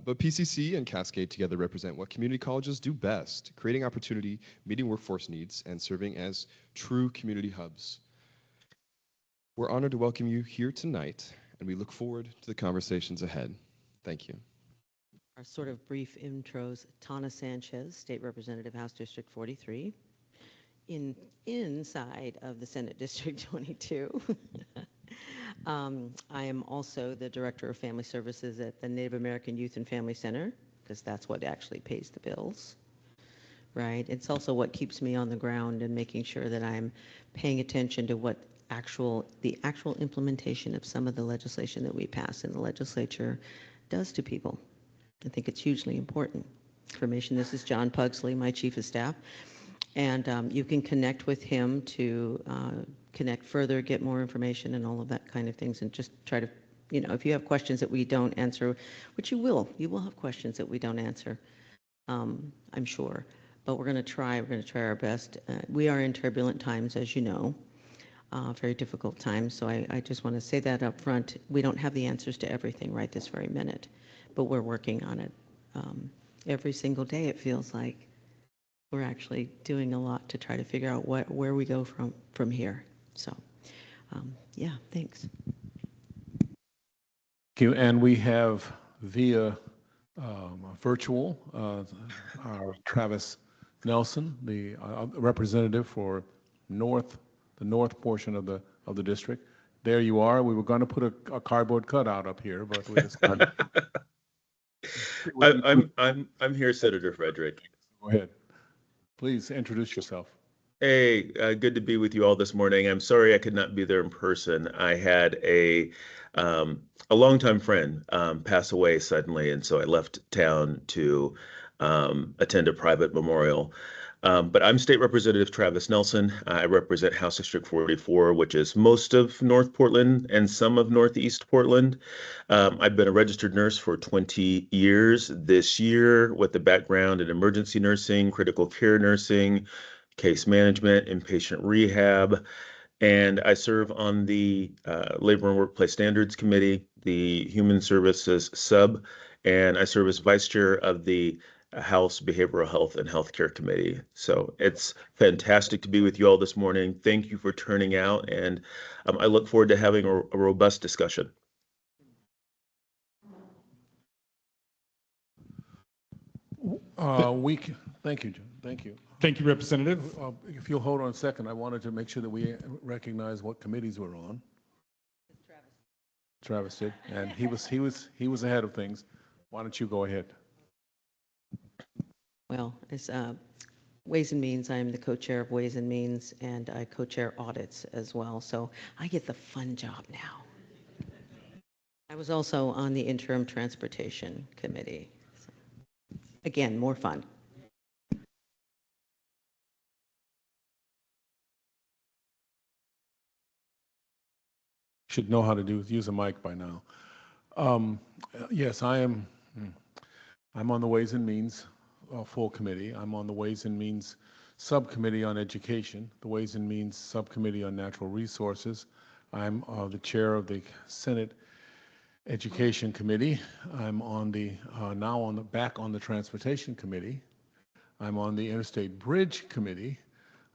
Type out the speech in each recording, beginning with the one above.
But PCC and Cascade together represent what community colleges do best, creating opportunity, meeting workforce needs, and serving as true community hubs. We're honored to welcome you here tonight, and we look forward to the conversations ahead. Thank you. Our sort of brief intros: Tawna Sanchez, State Representative, House District 43, inside of the Senate District 22. I am also the Director of Family Services at the Native American Youth and Family Center, because that's what actually pays the bills, right? It's also what keeps me on the ground and making sure that I'm paying attention to what the actual implementation of some of the legislation that we pass in the legislature does to people. I think it's hugely important information. This is John Pugsley, my Chief of Staff, and you can connect with him to connect further, get more information and all of that kind of things, and just try to, if you have questions that we don't answer, which you will have questions that we don't answer, I'm sure, but we're going to try our best. We are in turbulent times, as you know, very difficult times, so I just want to say that up front. We don't have the answers to everything right this very minute, but we're working on it. Every single day it feels like we're actually doing a lot to try to figure out where we go from here. So, yeah, thanks. Thank you. And we have via virtual our Travis Nelson, the representative for the north portion of the district. There you are. We were going to put a cardboard cutout up here, but we just I'm here, Senator Frederick. Go ahead. Please introduce yourself. Hey, good to be with you all this morning. I'm sorry I could not be there in person. I had a longtime friend pass away suddenly, and so I left town to attend a private memorial. But I'm State Representative Travis Nelson. I represent House District 44, which is most of North Portland and some of Northeast Portland. I've been a registered nurse for 20 years this year with a background in emergency nursing, critical care nursing, case management, inpatient rehab. And I serve on the Labor and Workplace Standards Committee, the Human Services Sub, and I serve as Vice Chair of the House Behavioral Health and Healthcare Committee. So it's fantastic to be with you all this morning. Thank you for turning out, and I look forward to having a robust discussion. Thank you, John. Thank you. Thank you, Representative. If you'll hold on a second, I wanted to make sure that we recognize what committees we're on. Travis did, and he was ahead of things. Why don't you go ahead? Well, as Ways and Means, I'm the co-chair of Ways and Means, and I co-chair audits as well. So I get the fun job now. I was also on the Interim Transportation Committee. So, again, more fun. Should know how to use a mic by now. Yes, I'm on the Ways and Means full committee. I'm on the Ways and Means subcommittee on education, the Ways and Means subcommittee on natural resources. I'm the chair of the Senate Education Committee. I'm on the back on the Transportation Committee. I'm on the Interstate Bridge Committee.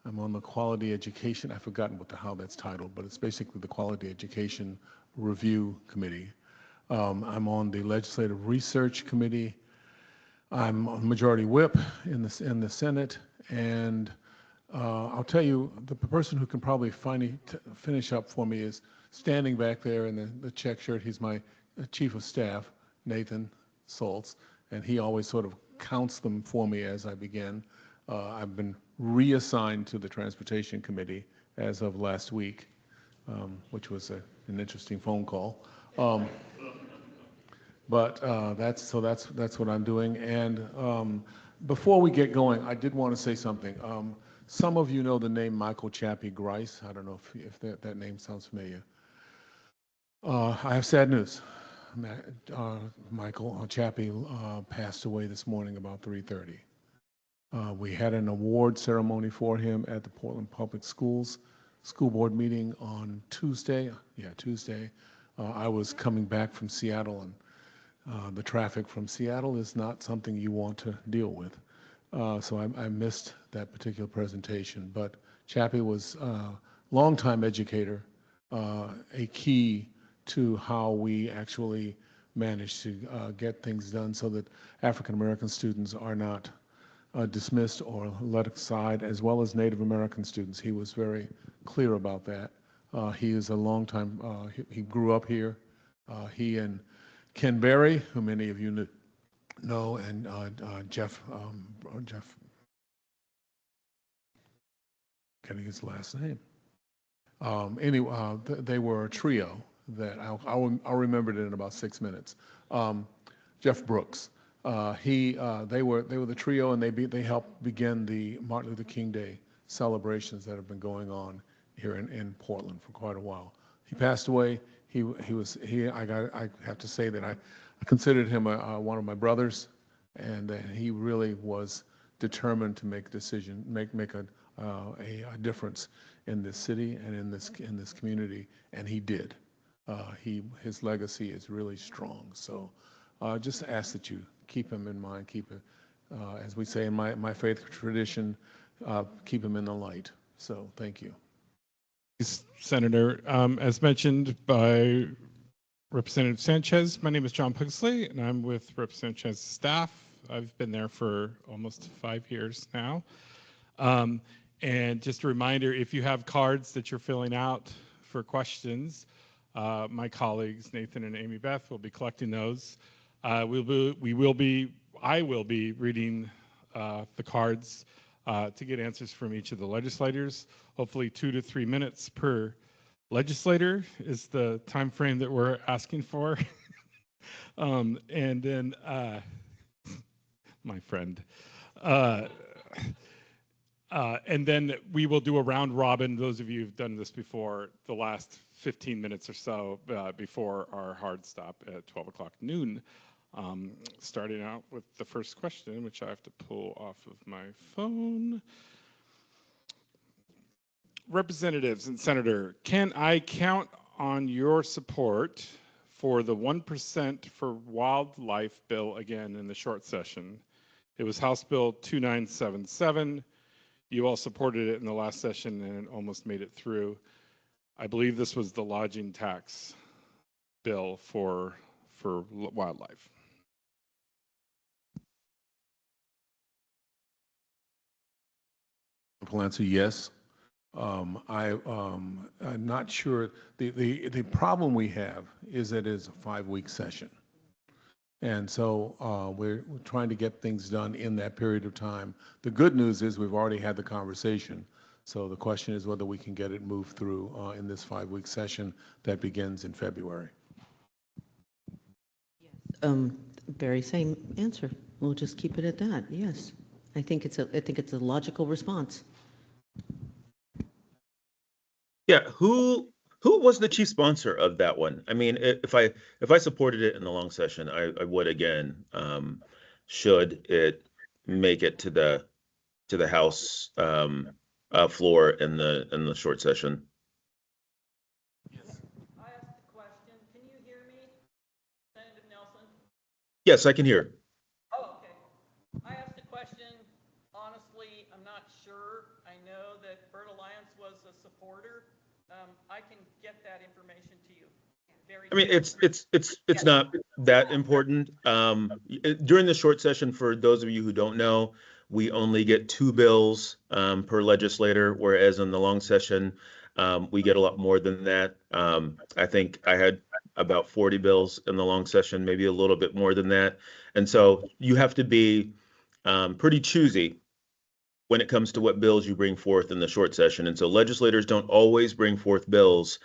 I'm on the Quality Education. I've forgotten how that's titled, but it's basically the Quality Education Review Committee. I'm on the Legislative Research Committee. I'm a Majority Whip in the Senate, and I'll tell you, the person who can probably finish up for me is standing back there in the check shirt. He's my Chief of Staff, Nathan Soltz, and he always sort of counts them for me as I begin. I've been reassigned to the Transportation Committee as of last week, which was an interesting phone call. But that's what I'm doing. And before we get going, I did want to say something. Some of you know the name Michael Chappie Grice. I don't know if that name sounds familiar. I have sad news. Michael Chappie passed away this morning about 3:30. We had an award ceremony for him at the Portland Public Schools school board meeting on Tuesday. Yeah, Tuesday. I was coming back from Seattle, and the traffic from Seattle is not something you want to deal with. So I missed that particular presentation. But Chappie was a longtime educator, a key to how we actually manage to get things done so that African American students are not dismissed or let aside, as well as Native American students. He was very clear about that. He is a longtime, he grew up here. He and Ken Berry, who many of you know, and Jeff, getting his last name. Anyway, they were a trio that I'll remember it in about 6 minutes. Jeff Brooks, they were the trio, and they helped begin the Martin Luther King Day celebrations that have been going on here in Portland for quite a while. He passed away. I have to say that I considered him one of my brothers, and he really was determined to make a decision, make a difference in this city and in this community, and he did. His legacy is really strong. So just ask that you keep him in mind, keep it, as we say in my faith tradition, keep him in the light. So thank you. Senator, as mentioned by Representative Sanchez, my name is John Pugsley, and I'm with Representative Sanchez's staff. I've been there for almost 5 years now. And just a reminder, if you have cards that you're filling out for questions, my colleagues Nathan and Amy Beth will be collecting those. I will be reading the cards to get answers from each of the legislators. Hopefully 2 to 3 minutes per legislator is the time frame that we're asking for. And then my friend. And then we will do a round robin. Those of you who've done this before, the last 15 minutes or so before our hard stop at 12 o'clock noon. Starting out with the first question, which I have to pull off of my phone. Representatives and Senator, can I count on your support for the 1% for wildlife bill again in the short session? It was House Bill 2977. You all supported it in the last session and it almost made it through. I believe this was the lodging tax bill for wildlife. I'll answer yes. I'm not sure. The problem we have is that it's a 5-week session. And so we're trying to get things done in that period of time. The good news is we've already had the conversation. So the question is whether we can get it moved through in this 5-week session that begins in February. Very same answer. We'll just keep it at that. Yes, I think it's a logical response. Yeah, who was the chief sponsor of that one? I mean, if I supported it in the long session, I would again. Should it make it to the House floor in the short session? Yes. I asked the question. Can you hear me, Senator Nelson? Yes, I can hear. Oh, okay. I asked the question. Honestly, I'm not sure. I know that Bird Alliance was a supporter. I can get that information to you. I mean, it's not that important. During the short session, for those of you who don't know, we only get 2 bills per legislator, whereas in the long session, we get a lot more than that. I think I had about 40 bills in the long session, maybe a little bit more than that. And so you have to be pretty choosy when it comes to what bills you bring forth in the short session. And so legislators don't always bring forth bills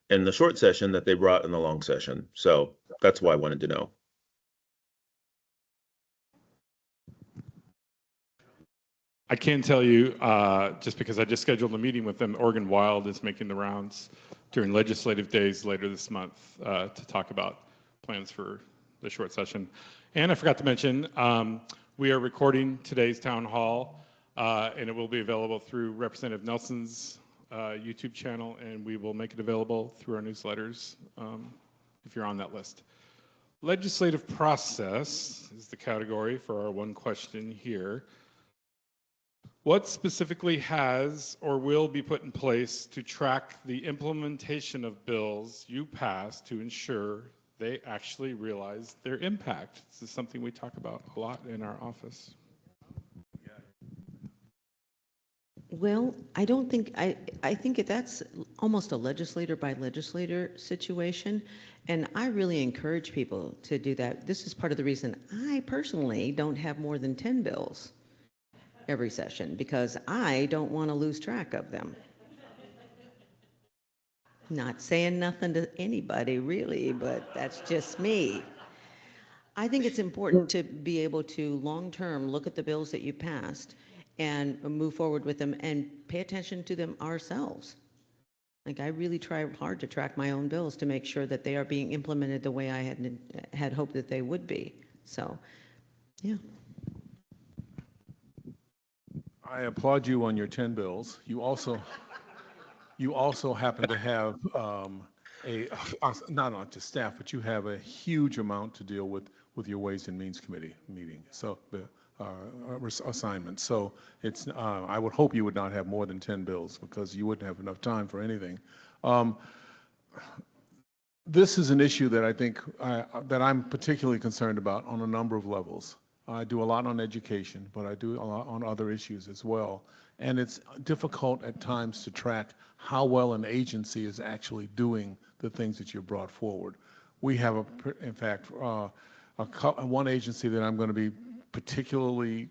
in the short session that they brought in the long session. So that's why I wanted to know. I can tell you, just because I just scheduled a meeting with them, Oregon Wild is making the rounds during legislative days later this month to talk about plans for the short session. And I forgot to mention, we are recording today's town hall, and it will be available through Representative Nelson's YouTube channel, and we will make it available through our newsletters if you're on that list. Legislative process is the category for our one question here. What specifically has or will be put in place to track the implementation of bills you pass to ensure they actually realize their impact? This is something we talk about a lot in our office. Well, I don't think, I think that's almost a legislator by legislator situation. And I really encourage people to do that. This is part of the reason I personally don't have more than 10 bills every session, because I don't want to lose track of them. Not saying nothing to anybody really, but that's just me. I think it's important to be able to long-term look at the bills that you passed and move forward with them and pay attention to them ourselves. Like, I really try hard to track my own bills to make sure that they are being implemented the way I had hoped that they would be. So, yeah. I applaud you on your 10 bills. You also happen to have not just staff, but you have a huge amount to deal with your Ways and Means Committee meeting. So the assignment. So it's I would hope you would not have more than 10 bills, because you wouldn't have enough time for anything. This is an issue that I think that I'm particularly concerned about on a number of levels. I do a lot on education, but I do a lot on other issues as well. And it's difficult at times to track how well an agency is actually doing the things that you brought forward. We have, in fact, one agency that I'm going to be particularly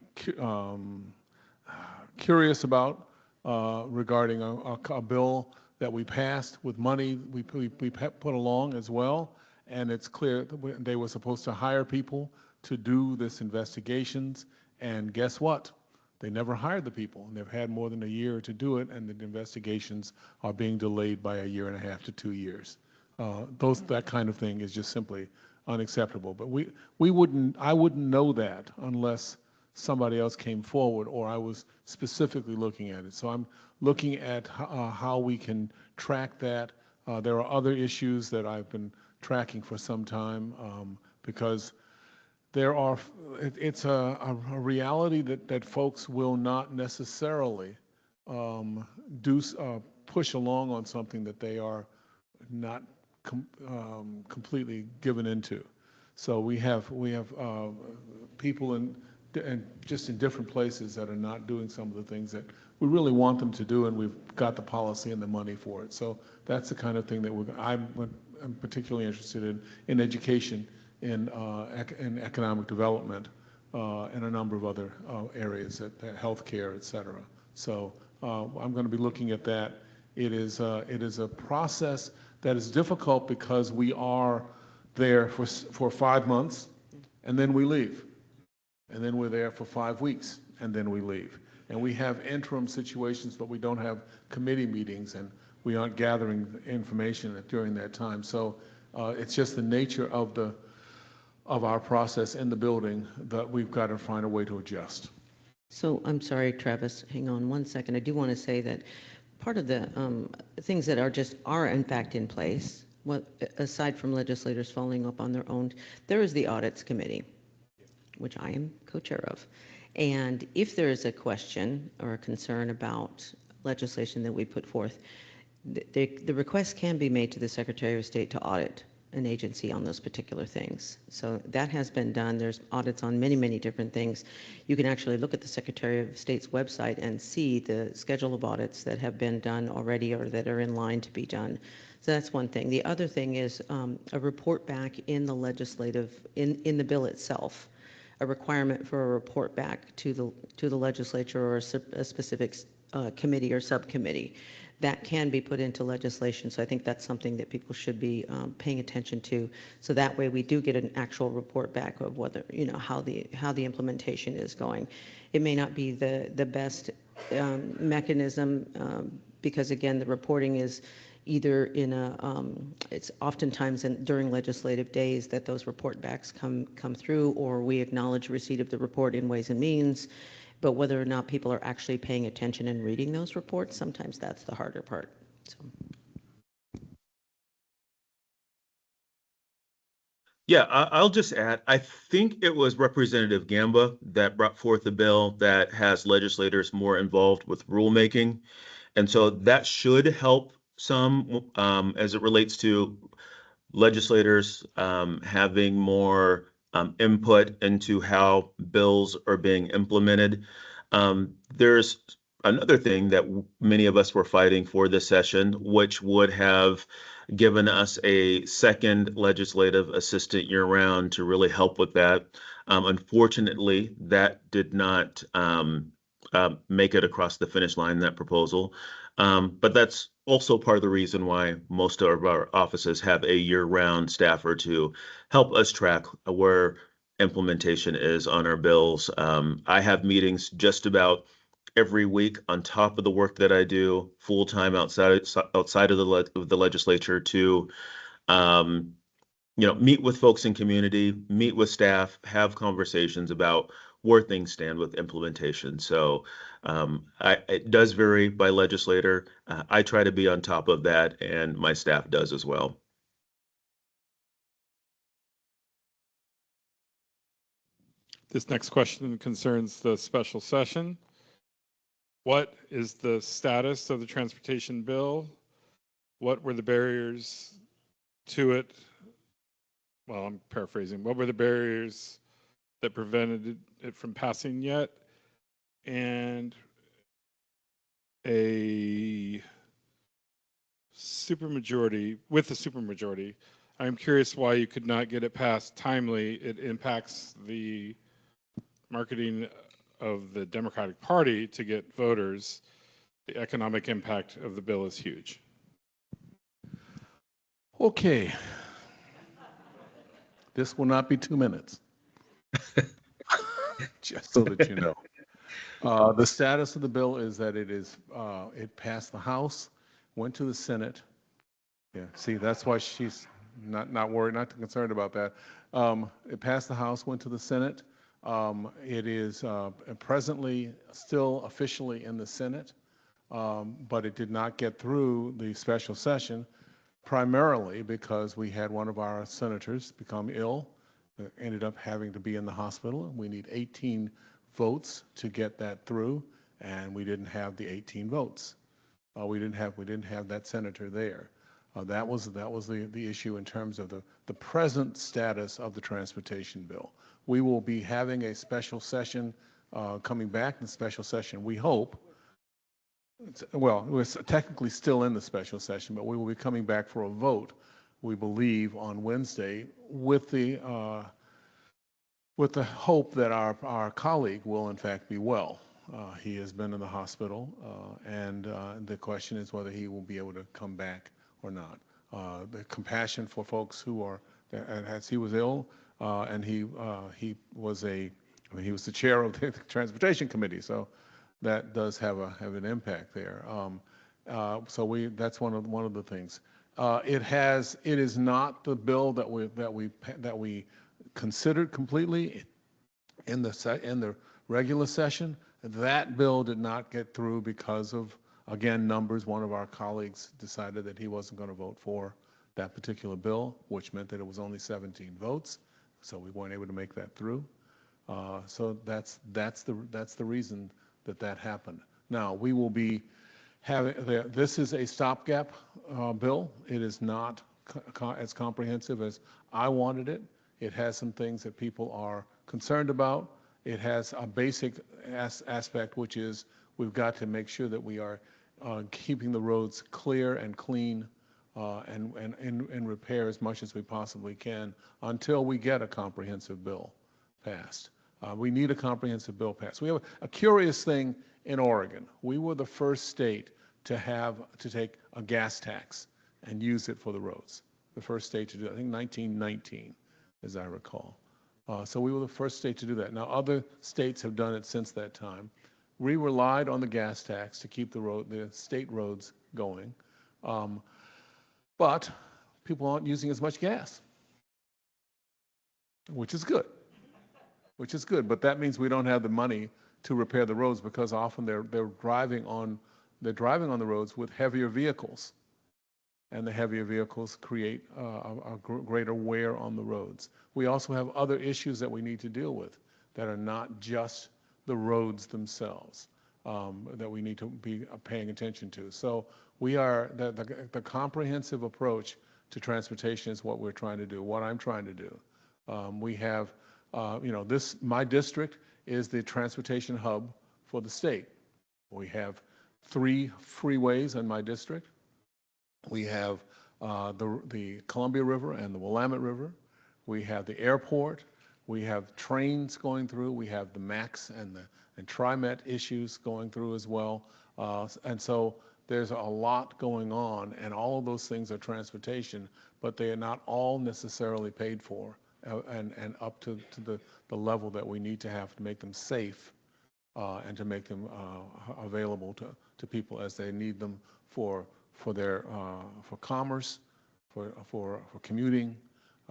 curious about regarding a bill that we passed with money we put along as well. And it's clear that they were supposed to hire people to do this investigations, and guess what? They never hired the people, and they've had more than a year to do it, and the investigations are being delayed by a year and a half to 2 years. That kind of thing is just simply unacceptable. But I wouldn't know that unless somebody else came forward or I was specifically looking at it. So I'm looking at how we can track that. There are other issues that I've been tracking for some time because it's a reality that folks will not necessarily push along on something that they are not completely given into. So we have people in just in different places that are not doing some of the things that we really want them to do, and we've got the policy and the money for it. So that's the kind of thing that I'm particularly interested in education, in economic development, and a number of other areas, healthcare, et cetera. So I'm going to be looking at that. It is a process that is difficult because we are there for 5 months, and then we leave. And then we're there for 5 weeks, and then we leave. And we have interim situations, but we don't have committee meetings, and we aren't gathering information during that time. So it's just the nature of our process in the building that we've got to find a way to adjust. So I'm sorry, Travis, hang on one second. I do want to say that part of the things that are in fact in place, aside from legislators following up on their own, there is the audits committee, which I am co-chair of. And if there is a question or a concern about legislation that we put forth, the request can be made to the Secretary of State to audit an agency on those particular things. So that has been done. There's audits on many, many different things. You can actually look at the Secretary of State's website and see the schedule of audits that have been done already or that are in line to be done. So that's one thing. The other thing is a report back in the legislative, in the bill itself, a requirement for a report back to the legislature or a specific committee or subcommittee. That can be put into legislation. So I think that's something that people should be paying attention to. So that way we do get an actual report back of whether, how the implementation is going. It may not be the best mechanism because again, the reporting is either in it's oftentimes during legislative days that those report backs come through, or we acknowledge receipt of the report in Ways and Means. But whether or not people are actually paying attention and reading those reports, sometimes that's the harder part. So. Yeah, I'll just add, I think it was Representative Gamba that brought forth a bill that has legislators more involved with rulemaking. And so that should help some as it relates to legislators having more input into how bills are being implemented. There's another thing that many of us were fighting for this session, which would have given us a second legislative assistant year round to really help with that. Unfortunately, that did not make it across the finish line, that proposal. But that's also part of the reason why most of our offices have a year-round staffer to help us track where implementation is on our bills. I have meetings just about every week on top of the work that I do full time outside of the legislature to meet with folks in community, meet with staff, have conversations about where things stand with implementation. So it does vary by legislator. I try to be on top of that, and my staff does as well. This next question concerns the special session. What is the status of the transportation bill? What were the barriers to it? Well, I'm paraphrasing. What were the barriers that prevented it from passing yet? And a supermajority, with a supermajority, I'm curious why you could not get it passed timely. It impacts the marketing of the Democratic Party to get voters. The economic impact of the bill is huge. Okay. This will not be 2 minutes. Just so that you know. The status of the bill is that it passed the House, went to the Senate. Yeah, see, that's why she's not worried, not concerned about that. It passed the House, went to the Senate. It is presently still officially in the Senate, but it did not get through the special session, primarily because we had one of our senators become ill, ended up having to be in the hospital. We need 18 votes to get that through, and we didn't have the 18 votes. We didn't have that senator there. That was the issue in terms of the present status of the transportation bill. We will be having a special session coming back in the special session, we hope. Well, we're technically still in the special session, but we will be coming back for a vote, we believe, on Wednesday with the hope that our colleague will in fact be well. He has been in the hospital, and the question is whether he will be able to come back or not. The compassion for folks who are, as he was ill, and he was the chair of the transportation committee, so that does have an impact there. So that's one of the things. It is not the bill that we considered completely in the regular session. That bill did not get through because of, again, numbers. One of our colleagues decided that he wasn't going to vote for that particular bill, which meant that it was only 17 votes, so we weren't able to make that through. So that's the reason that happened. Now we will be having this is a stopgap bill. It is not as comprehensive as I wanted it. It has some things that people are concerned about. It has a basic aspect, which is we've got to make sure that we are keeping the roads clear and clean and in repair as much as we possibly can until we get a comprehensive bill passed. We need a comprehensive bill passed. We have a curious thing in Oregon. We were the first state to take a gas tax and use it for the roads. The first state to do it, I think 1919, as I recall. So we were the first state to do that. Now other states have done it since that time. We relied on the gas tax to keep the state roads going, but people aren't using as much gas, which is good. But that means we don't have the money to repair the roads because often they're driving on the roads with heavier vehicles, and the heavier vehicles create a greater wear on the roads. We also have other issues that we need to deal with that are not just the roads themselves, that we need to be paying attention to. So we are, the comprehensive approach to transportation is what we're trying to do, what I'm trying to do. We have, my district is the transportation hub for the state. We have 3 freeways in my district. We have the Columbia River and the Willamette River. We have the airport. We have trains going through. We have the MAX and TriMet issues going through as well. And so there's a lot going on, and all of those things are transportation, but they are not all necessarily paid for and up to the level that we need to have to make them safe and to make them available to people as they need them for commerce, for commuting,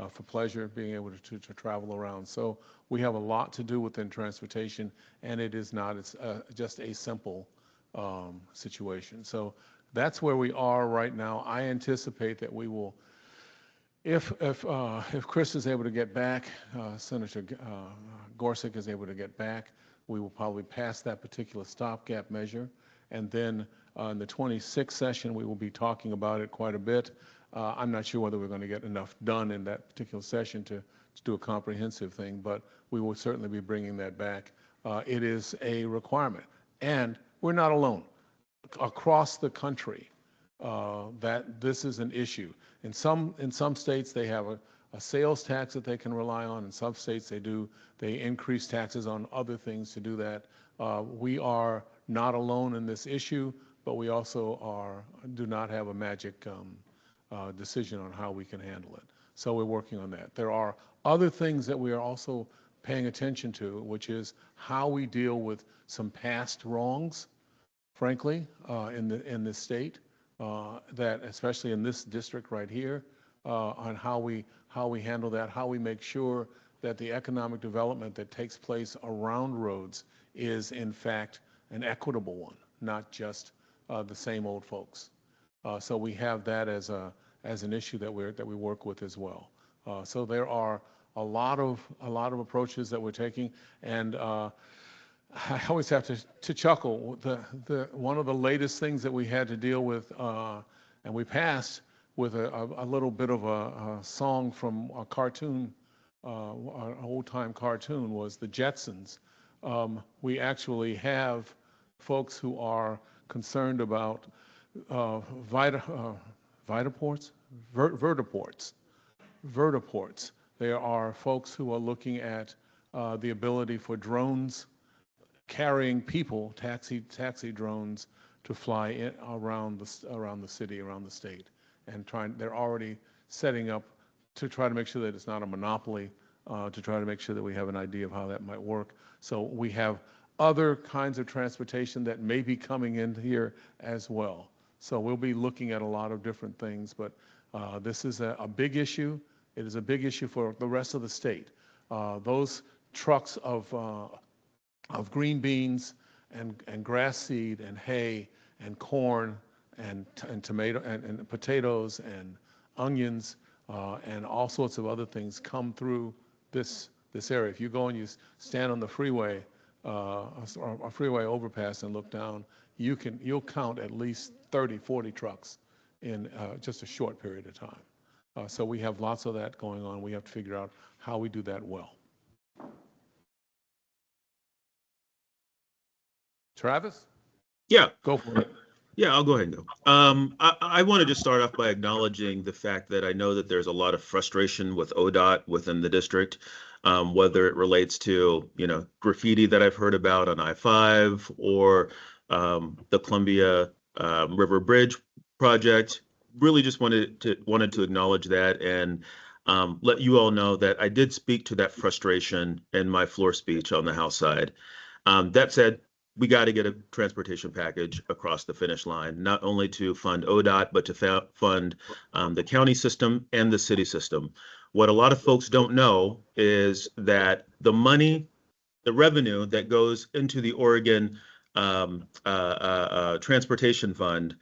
for pleasure, being able to travel around. So we have a lot to do within transportation, and it is not just a simple situation. So that's where we are right now. I anticipate that we will, if Chris is able to get back, Senator Gorsuch is able to get back, we will probably pass that particular stopgap measure. And then in the 26th session, we will be talking about it quite a bit. I'm not sure whether we're going to get enough done in that particular session to do a comprehensive thing, but we will certainly be bringing that back. It is a requirement. And we're not alone. Across the country, that this is an issue. In some states, they have a sales tax that they can rely on. In some states, they increase taxes on other things to do that. We are not alone in this issue, but we also do not have a magic decision on how we can handle it. So we're working on that. There are other things that we are also paying attention to, which is how we deal with some past wrongs, frankly, in this state, that especially in this district right here, on how we handle that, how we make sure that the economic development that takes place around roads is in fact an equitable one, not just the same old folks. So we have that as an issue that we work with as well. So there are a lot of approaches that we're taking, and I always have to chuckle. One of the latest things that we had to deal with, and we passed with a little bit of a song from a cartoon, an old-time cartoon, was the Jetsons. We actually have folks who are concerned about vertiports. There are folks who are looking at the ability for drones carrying people, taxi drones, to fly around the city, around the state, and they're already setting up to try to make sure that it's not a monopoly, to try to make sure that we have an idea of how that might work. So we have other kinds of transportation that may be coming in here as well. So we'll be looking at a lot of different things, but this is a big issue. It is a big issue for the rest of the state. Those trucks of green beans and grass seed and hay and corn and tomato and potatoes and onions and all sorts of other things come through this area. If you go and you stand on the freeway, a freeway overpass, and look down, you'll count at least 30, 40 trucks in just a short period of time. So we have lots of that going on. We have to figure out how we do that well. Travis? Yeah. Go for it. Yeah, I'll go ahead and go. I want to just start off by acknowledging the fact that I know that there's a lot of frustration with ODOT within the district, whether it relates to, graffiti that I've heard about on I-5 or the Columbia River Bridge project. Really just wanted to acknowledge that and let you all know that I did speak to that frustration in my floor speech on the House side. That said, we got to get a transportation package across the finish line, not only to fund ODOT, but to fund the county system and the city system. What a lot of folks don't know is that the revenue that goes into the Oregon Transportation Fund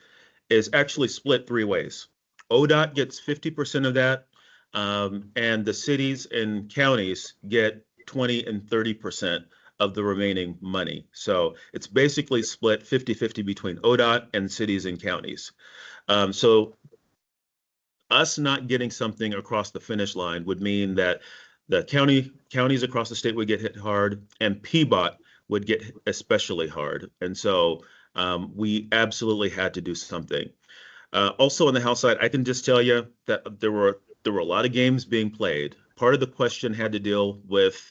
is actually split 3 ways. ODOT gets 50% of that, and the cities and counties get 20 and 30% of the remaining money. So it's basically split 50-50 between ODOT and cities and counties. So us not getting something across the finish line would mean that the counties across the state would get hit hard, and PBOT would get especially hard. And so we absolutely had to do something. Also on the House side, I can just tell you that there were a lot of games being played. Part of the question had to deal with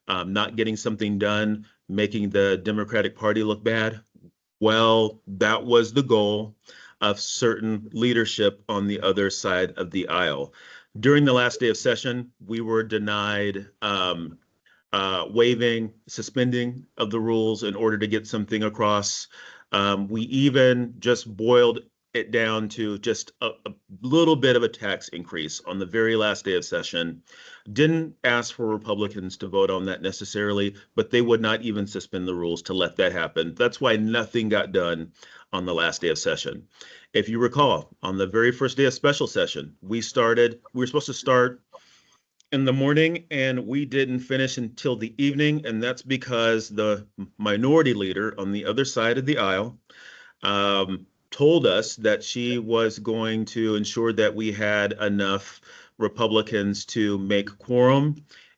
not getting something done, making the Democratic Party look bad. Well, that was the goal of certain leadership on the other side of the aisle. During the last day of session, we were denied waiving, suspending of the rules in order to get something across. We even just boiled it down to just a little bit of a tax increase on the very last day of session. Didn't ask for Republicans to vote on that necessarily, but they would not even suspend the rules to let that happen. That's why nothing got done on the last day of session. If you recall, on the very first day of special session, we were supposed to start in the morning and we didn't finish until the evening, and that's because the minority leader on the other side of the aisle told us that she was going to ensure that we had enough Republicans to make quorum.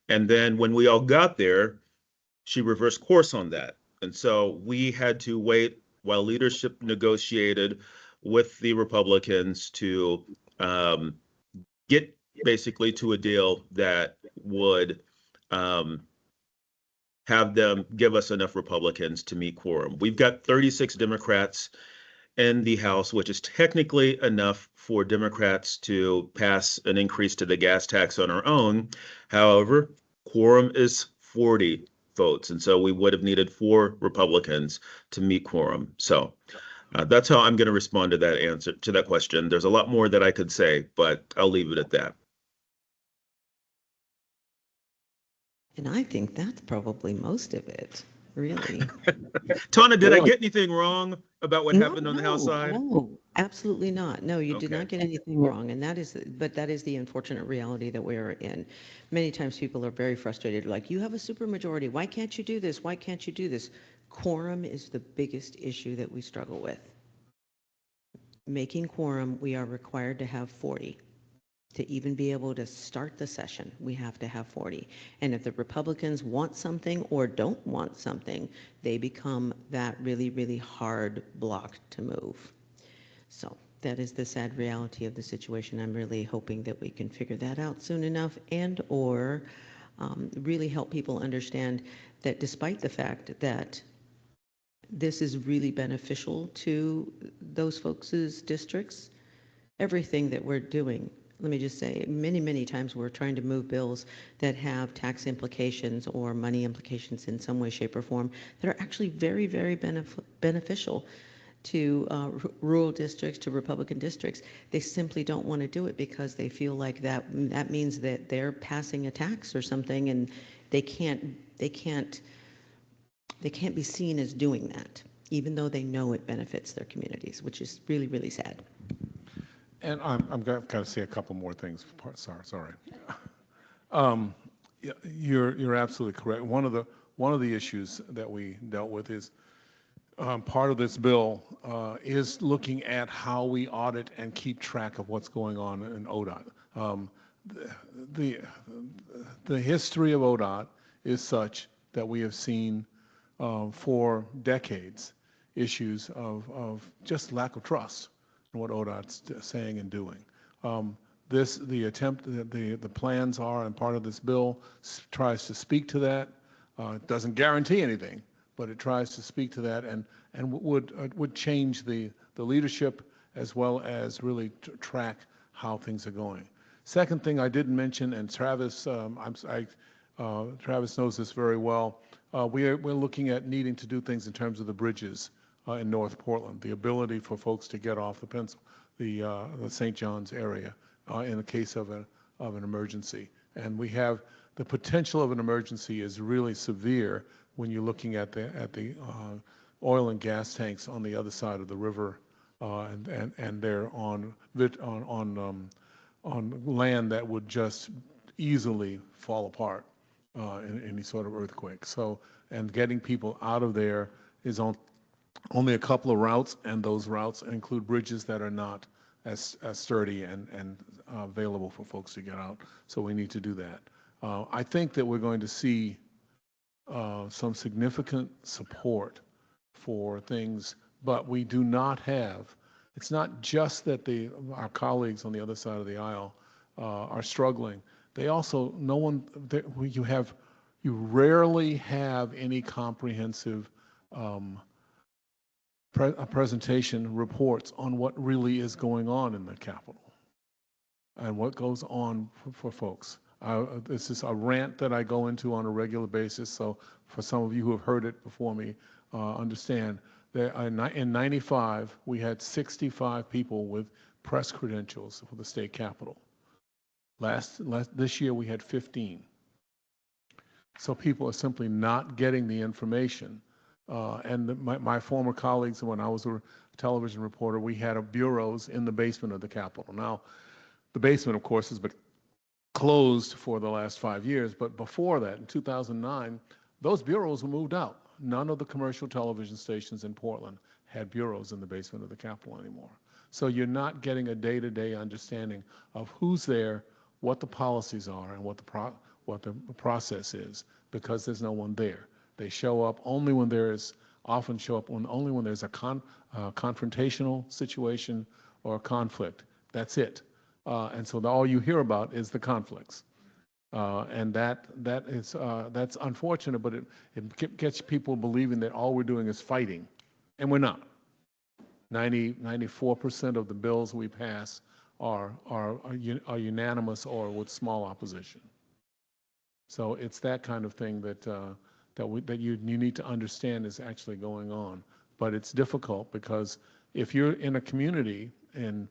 And then when we all got there, she reversed course on that. And so we had to wait while leadership negotiated with the Republicans to get basically to a deal that would have them give us enough Republicans to meet quorum. We've got 36 Democrats in the House, which is technically enough for Democrats to pass an increase to the gas tax on our own. However, quorum is 40 votes, and so we would have needed 4 Republicans to meet quorum. So that's how I'm going to respond to that answer, to that question. There's a lot more that I could say, but I'll leave it at that. And I think that's probably most of it, really. Tawna, did I get anything wrong about what No, happened on the House no, side? no, absolutely not. No, you did Okay. not get anything wrong. And but that is the unfortunate reality that we are in. Many times people are very frustrated, like, you have a supermajority. Why can't you do this? Why can't you do this? Quorum is the biggest issue that we struggle with. Making quorum, we are required to have 40. To even be able to start the session, we have to have 40. And if the Republicans want something or don't want something, they become that really, really hard block to move. So that is the sad reality of the situation. I'm really hoping that we can figure that out soon enough, and or really help people understand that despite the fact that this is really beneficial to those folks' districts, everything that we're doing, let me just say, many, many times we're trying to move bills that have tax implications or money implications in some way, shape, or form that are actually very, very beneficial to rural districts, to Republican districts. They simply don't want to do it because they feel like that means that they're passing a tax or something, and they can't be seen as doing that, even though they know it benefits their communities, which is really, really sad. And I'm going to say a couple more things. Sorry. You're absolutely correct. One of the issues that we dealt with is part of this bill is looking at how we audit and keep track of what's going on in ODOT. The history of ODOT is such that we have seen for decades issues of just lack of trust in what ODOT's saying and doing. The plans are, and part of this bill tries to speak to that. It doesn't guarantee anything, but it tries to speak to that and would change the leadership as well as really track how things are going. Second thing I didn't mention, and Travis, Travis knows this very well. We're looking at needing to do things in terms of the bridges in North Portland, the ability for folks to get off the St. John's area in the case of an emergency. And we have the potential of an emergency is really severe when you're looking at the oil and gas tanks on the other side of the river and they're on land that would just easily fall apart in any sort of earthquake. So, and getting people out of there is only a couple of routes, and those routes include bridges that are not as sturdy and available for folks to get out. So we need to do that. I think that we're going to see some significant support for things, but we do not have. It's not just that our colleagues on the other side of the aisle are struggling. They also, you rarely have any comprehensive presentation reports on what really is going on in the Capitol and what goes on for folks. This is a rant that I go into on a regular basis, so for some of you who have heard it before me, understand that in '95, we had 65 people with press credentials for the state capitol. This year, we had 15. So people are simply not getting the information. And my former colleagues, when I was a television reporter, we had bureaus in the basement of the Capitol. Now, the basement, of course, has been closed for the last 5 years, but before that, in 2009, those bureaus were moved out. None of the commercial television stations in Portland had bureaus in the basement of the Capitol anymore. So you're not getting a day-to-day understanding of who's there, what the policies are, and what the process is, because there's no one there. They show up only when only when there's a confrontational situation or a conflict. That's it. And so all you hear about is the conflicts. And that's unfortunate, but it gets people believing that all we're doing is fighting, and we're not. 94% of the bills we pass are unanimous or with small opposition. So it's that kind of thing that you need to understand is actually going on. But it's difficult because if you're in a community, in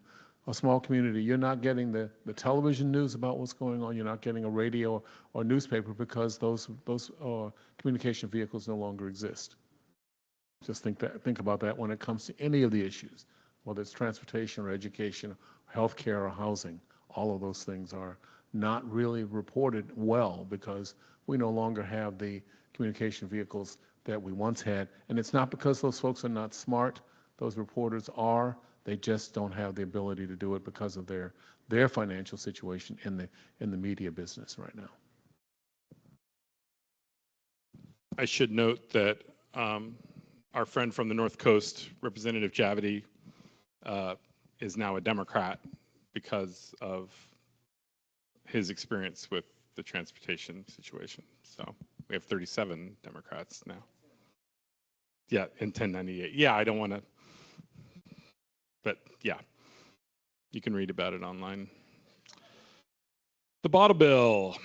a small community, you're not getting the television news about what's going on. You're not getting a radio or newspaper because those communication vehicles no longer exist. Just think about that when it comes to any of the issues, whether it's transportation or education, healthcare or housing. All of those things are not really reported well because we no longer have the communication vehicles that we once had. And it's not because those folks are not smart. Those reporters are. They just don't have the ability to do it because of their financial situation in the media business right now. I should note that our friend from the North Coast, Representative Javity, is now a Democrat because of his experience with the transportation situation. So we have 37 Democrats now. Yeah, in 1098. Yeah, I don't want to, but yeah, you can read about it online. The bottle bill.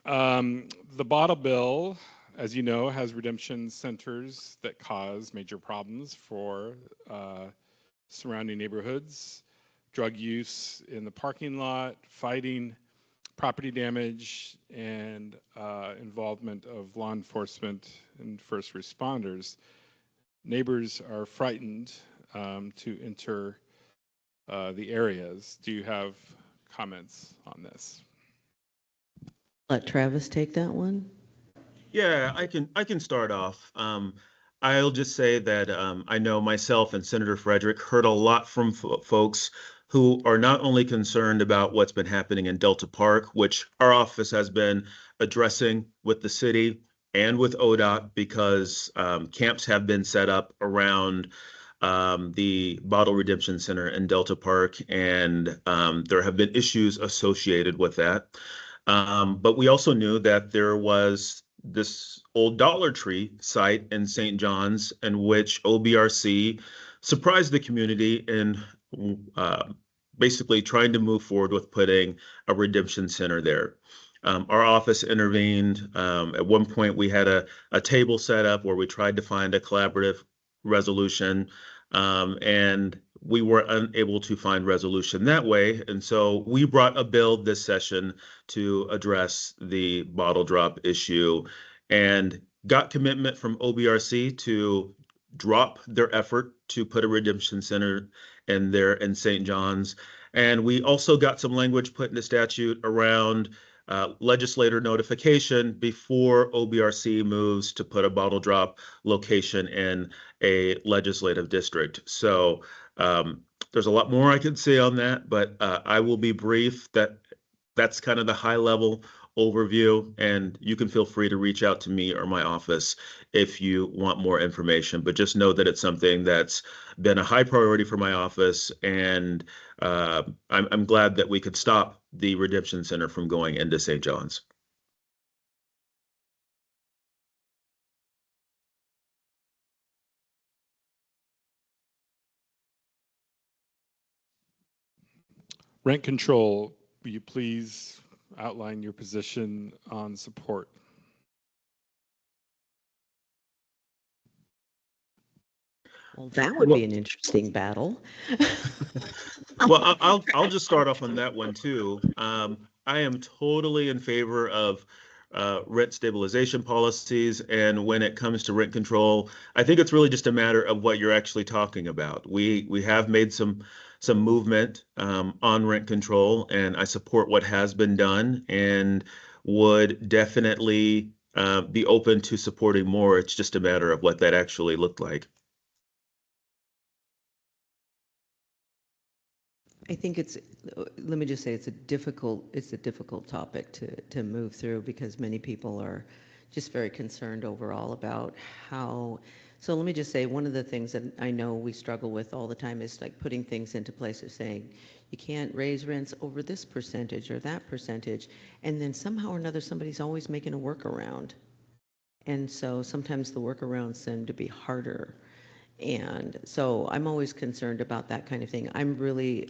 The bottle bill, as you know, has redemption centers that cause major problems for surrounding neighborhoods, drug use in the parking lot, fighting, property damage, and involvement of law enforcement and first responders. Neighbors are frightened to enter the areas. Do you have comments on this? Let Travis take that one. Yeah, I can start off. I'll just say that I know myself and Senator Frederick heard a lot from folks who are not only concerned about what's been happening in Delta Park, which our office has been addressing with the city and with ODOT, because camps have been set up around the Bottle Redemption Center in Delta Park, and there have been issues associated with that. But we also knew that there was this old Dollar Tree site in St. John's in which OBRC surprised the community in basically trying to move forward with putting a redemption center there. Our office intervened. At one point, we had a table set up where we tried to find a collaborative resolution, and we were unable to find resolution that way. And so we brought a bill this session to address the bottle drop issue and got commitment from OBRC to drop their effort to put a redemption center and there in St. John's. And we also got some language put into statute around legislator notification before OBRC moves to put a bottle drop location in a legislative district. So there's a lot more I could say on that, but I will be brief. That's kind of the high level overview, and you can feel free to reach out to me or my office if you want more information. But just know that it's something that's been a high priority for my office, and I'm glad that we could stop the Redemption Center from going into St. John's. Rent control, will you please outline your position on support? Well, that would be an interesting battle. Well, I'll just start off on that one too. I am totally in favor of rent stabilization policies, and when it comes to rent control, I think it's really just a matter of what you're actually talking about. We have made some movement on rent control, and I support what has been done, and would definitely be open to supporting more. It's just a matter of what that actually looked like. I think let me just say it's a difficult topic to move through, because many people are just very concerned overall about how. So let me just say, one of the things that I know we struggle with all the time is like putting things into place of saying, you can't raise rents over this percentage or that percentage. And then somehow or another, somebody's always making a workaround. And so sometimes the workarounds tend to be harder. And so I'm always concerned about that kind of thing. I'm really,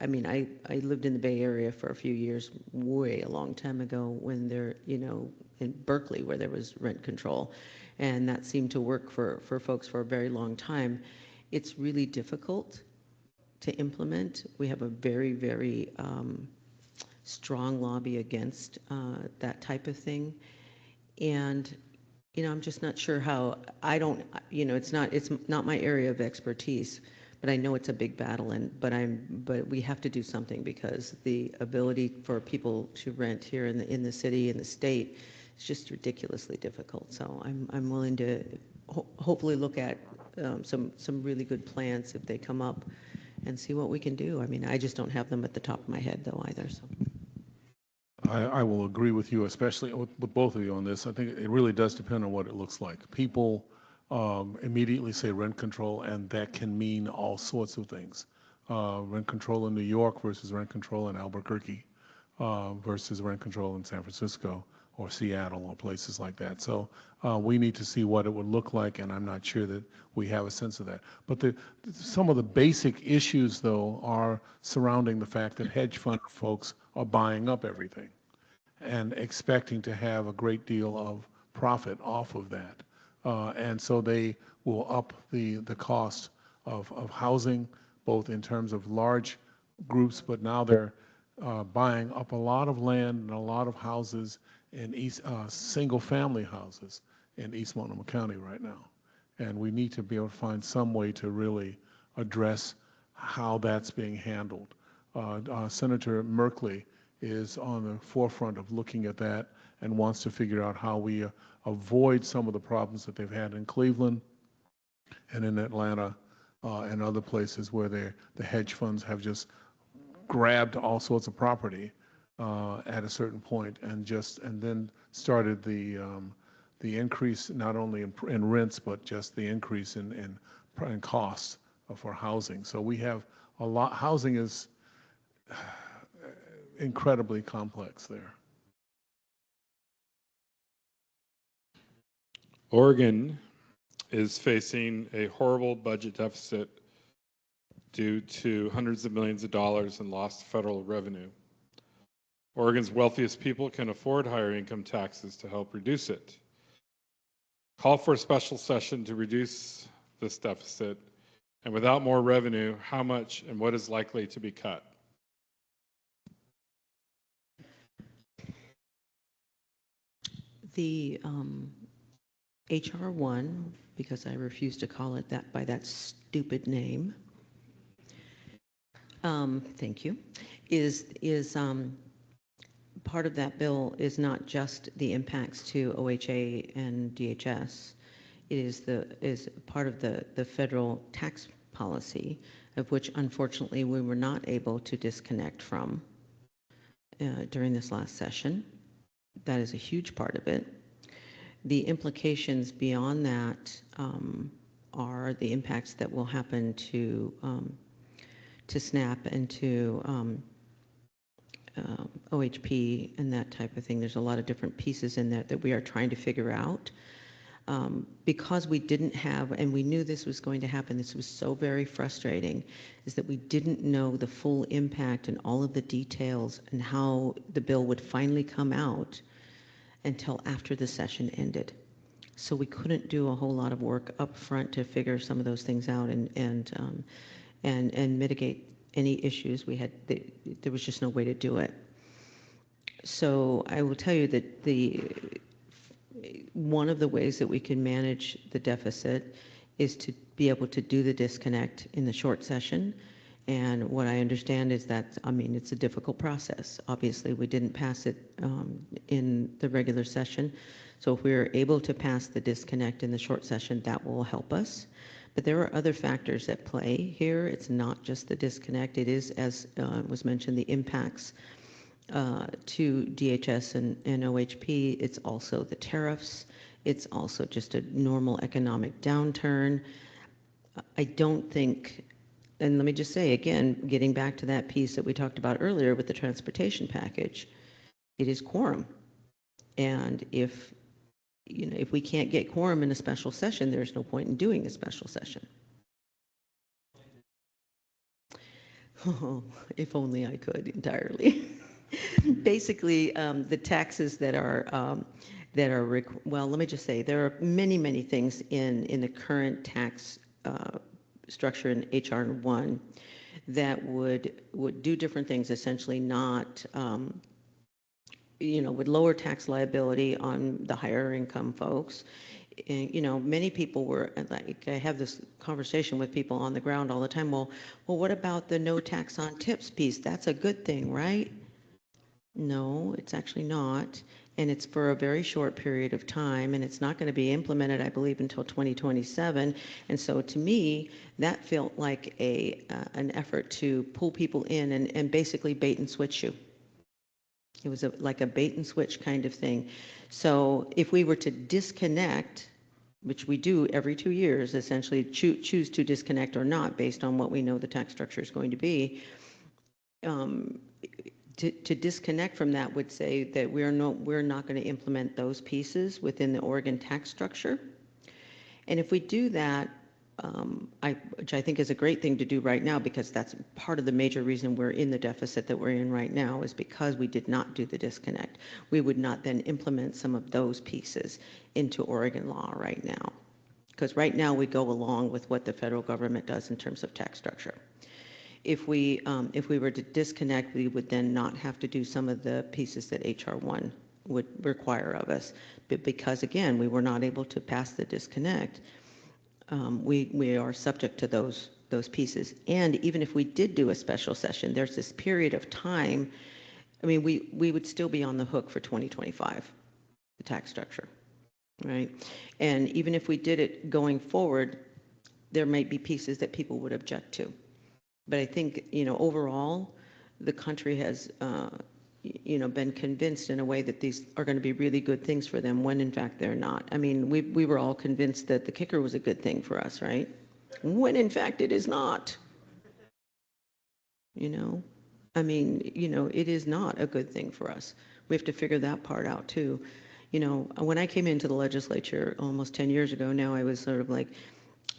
I mean, I lived in the Bay Area for a few years, way a long time ago, when there, in Berkeley, where there was rent control. And that seemed to work for folks for a very long time. It's really difficult to implement. We have a very, very strong lobby against that type of thing. And I'm just not sure how. I don't, it's not my area of expertise, but I know it's a big battle, but we have to do something, because the ability for people to rent here in the city, in the state, is just ridiculously difficult. So I'm willing to hopefully look at some really good plans if they come up, and see what we can do. I mean, I just don't have them at the top of my head though either. So. I will agree with you, especially with both of you on this. I think it really does depend on what it looks like. People immediately say rent control, and that can mean all sorts of things. Rent control in New York versus rent control in Albuquerque versus rent control in San Francisco or Seattle or places like that. So we need to see what it would look like, and I'm not sure that we have a sense of that. But some of the basic issues, though, are surrounding the fact that hedge fund folks are buying up everything and expecting to have a great deal of profit off of that. And so they will up the cost of housing, both in terms of large groups, but now they're buying up a lot of land and a lot of houses in single-family houses in East Multnomah County right now. And we need to be able to find some way to really address how that's being handled. Senator Merkley is on the forefront of looking at that and wants to figure out how we avoid some of the problems that they've had in Cleveland and in Atlanta and other places where the hedge funds have just grabbed all sorts of property at a certain point and then started the increase not only in rents, but just the increase in costs for housing. So we have a lot. Housing is incredibly complex there. Oregon is facing a horrible budget deficit due to hundreds of millions of dollars in lost federal revenue. Oregon's wealthiest people can afford higher income taxes to help reduce it. Call for a special session to reduce this deficit, and without more revenue, how much and what is likely to be cut? The HR 1, because I refuse to call it that by that stupid name, Thank you. Is part of that bill is not just the impacts to OHA and DHS. It is part of the federal tax policy, of which unfortunately we were not able to disconnect from during this last session. That is a huge part of it. The implications beyond that are the impacts that will happen to SNAP and to OHP and that type of thing. There's a lot of different pieces in that we are trying to figure out. Because we didn't have, and we knew this was going to happen, this was so very frustrating, is that we didn't know the full impact and all of the details and how the bill would finally come out until after the session ended. So we couldn't do a whole lot of work up front to figure some of those things out and mitigate any issues we had. There was just no way to do it. So I will tell you that one of the ways that we can manage the deficit is to be able to do the disconnect in the short session. And what I understand is that, I mean, it's a difficult process. Obviously, we didn't pass it in the regular session. So if we're able to pass the disconnect in the short session, that will help us. But there are other factors at play here. It's not just the disconnect. It is, as was mentioned, the impacts to DHS and OHP. It's also the tariffs. It's also just a normal economic downturn. I don't think, and let me just say again, getting back to that piece that we talked about earlier with the transportation package, it is quorum. And if we can't get quorum in a special session, there's no point in doing a special session. Oh, if only I could entirely. Basically, the taxes that are, well, let me just say, there are many things in the current tax structure in HR 1 that would do different things, essentially not, would lower tax liability on the higher income folks. And, many people were, like, I have this conversation with people on the ground all the time. Well, what about the no tax on tips piece? That's a good thing, right? No, it's actually not. And it's for a very short period of time, and it's not going to be implemented, I believe, until 2027. And so to me, that felt like an effort to pull people in and basically bait and switch you. It was like a bait and switch kind of thing. So if we were to disconnect, which we do every 2 years, essentially choose to disconnect or not based on what we know the tax structure is going to be, to disconnect from that would say that we're not going to implement those pieces within the Oregon tax structure. And if we do that, which I think is a great thing to do right now, because that's part of the major reason we're in the deficit that we're in right now, is because we did not do the disconnect. We would not then implement some of those pieces into Oregon law right now, because right now we go along with what the federal government does in terms of tax structure. If we were to disconnect, we would then not have to do some of the pieces that HR 1 would require of us. But because, again, we were not able to pass the disconnect, we are subject to those pieces. And even if we did do a special session, there's this period of time. I mean, we would still be on the hook for 2025, the tax structure, right? And even if we did it going forward, there might be pieces that people would object to. But I think, overall, the country has, been convinced in a way that these are going to be really good things for them when, in fact, they're not. I mean, we were all convinced that the kicker was a good thing for us, right? When, in fact, it is not. I mean, it is not a good thing for us. We have to figure that part out, too. When I came into the legislature almost 10 years ago now, I was sort of like,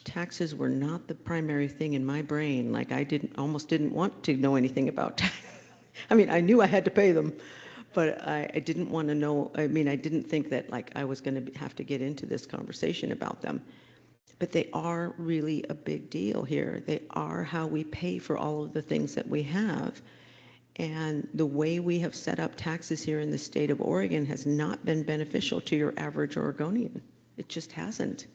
taxes were not the primary thing in my brain. Like, I almost didn't want to know anything about taxes. I mean, I knew I had to pay them, but I didn't want to know. I mean, I didn't think that, like, I was going to have to get into this conversation about them. But they are really a big deal here. They are how we pay for all of the things that we have. And the way we have set up taxes here in the state of Oregon has not been beneficial to your average Oregonian. It just hasn't.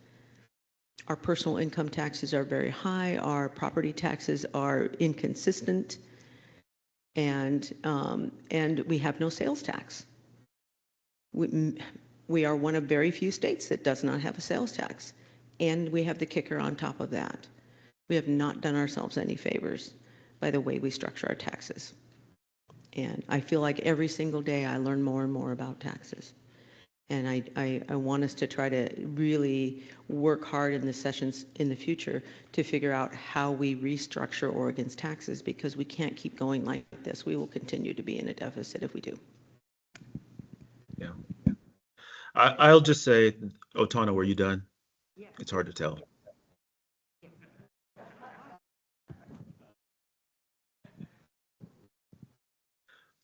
Our personal income taxes are very high. Our property taxes are inconsistent, and we have no sales tax. We are one of very few states that does not have a sales tax, and we have the kicker on top of that. We have not done ourselves any favors by the way we structure our taxes. And I feel like every single day I learn more and more about taxes. And I want us to try to really work hard in the sessions in the future to figure out how we restructure Oregon's taxes, because we can't keep going like this. We will continue to be in a deficit if we do. Yeah. I'll just say, Tawna, were you done? Yeah. It's hard to tell.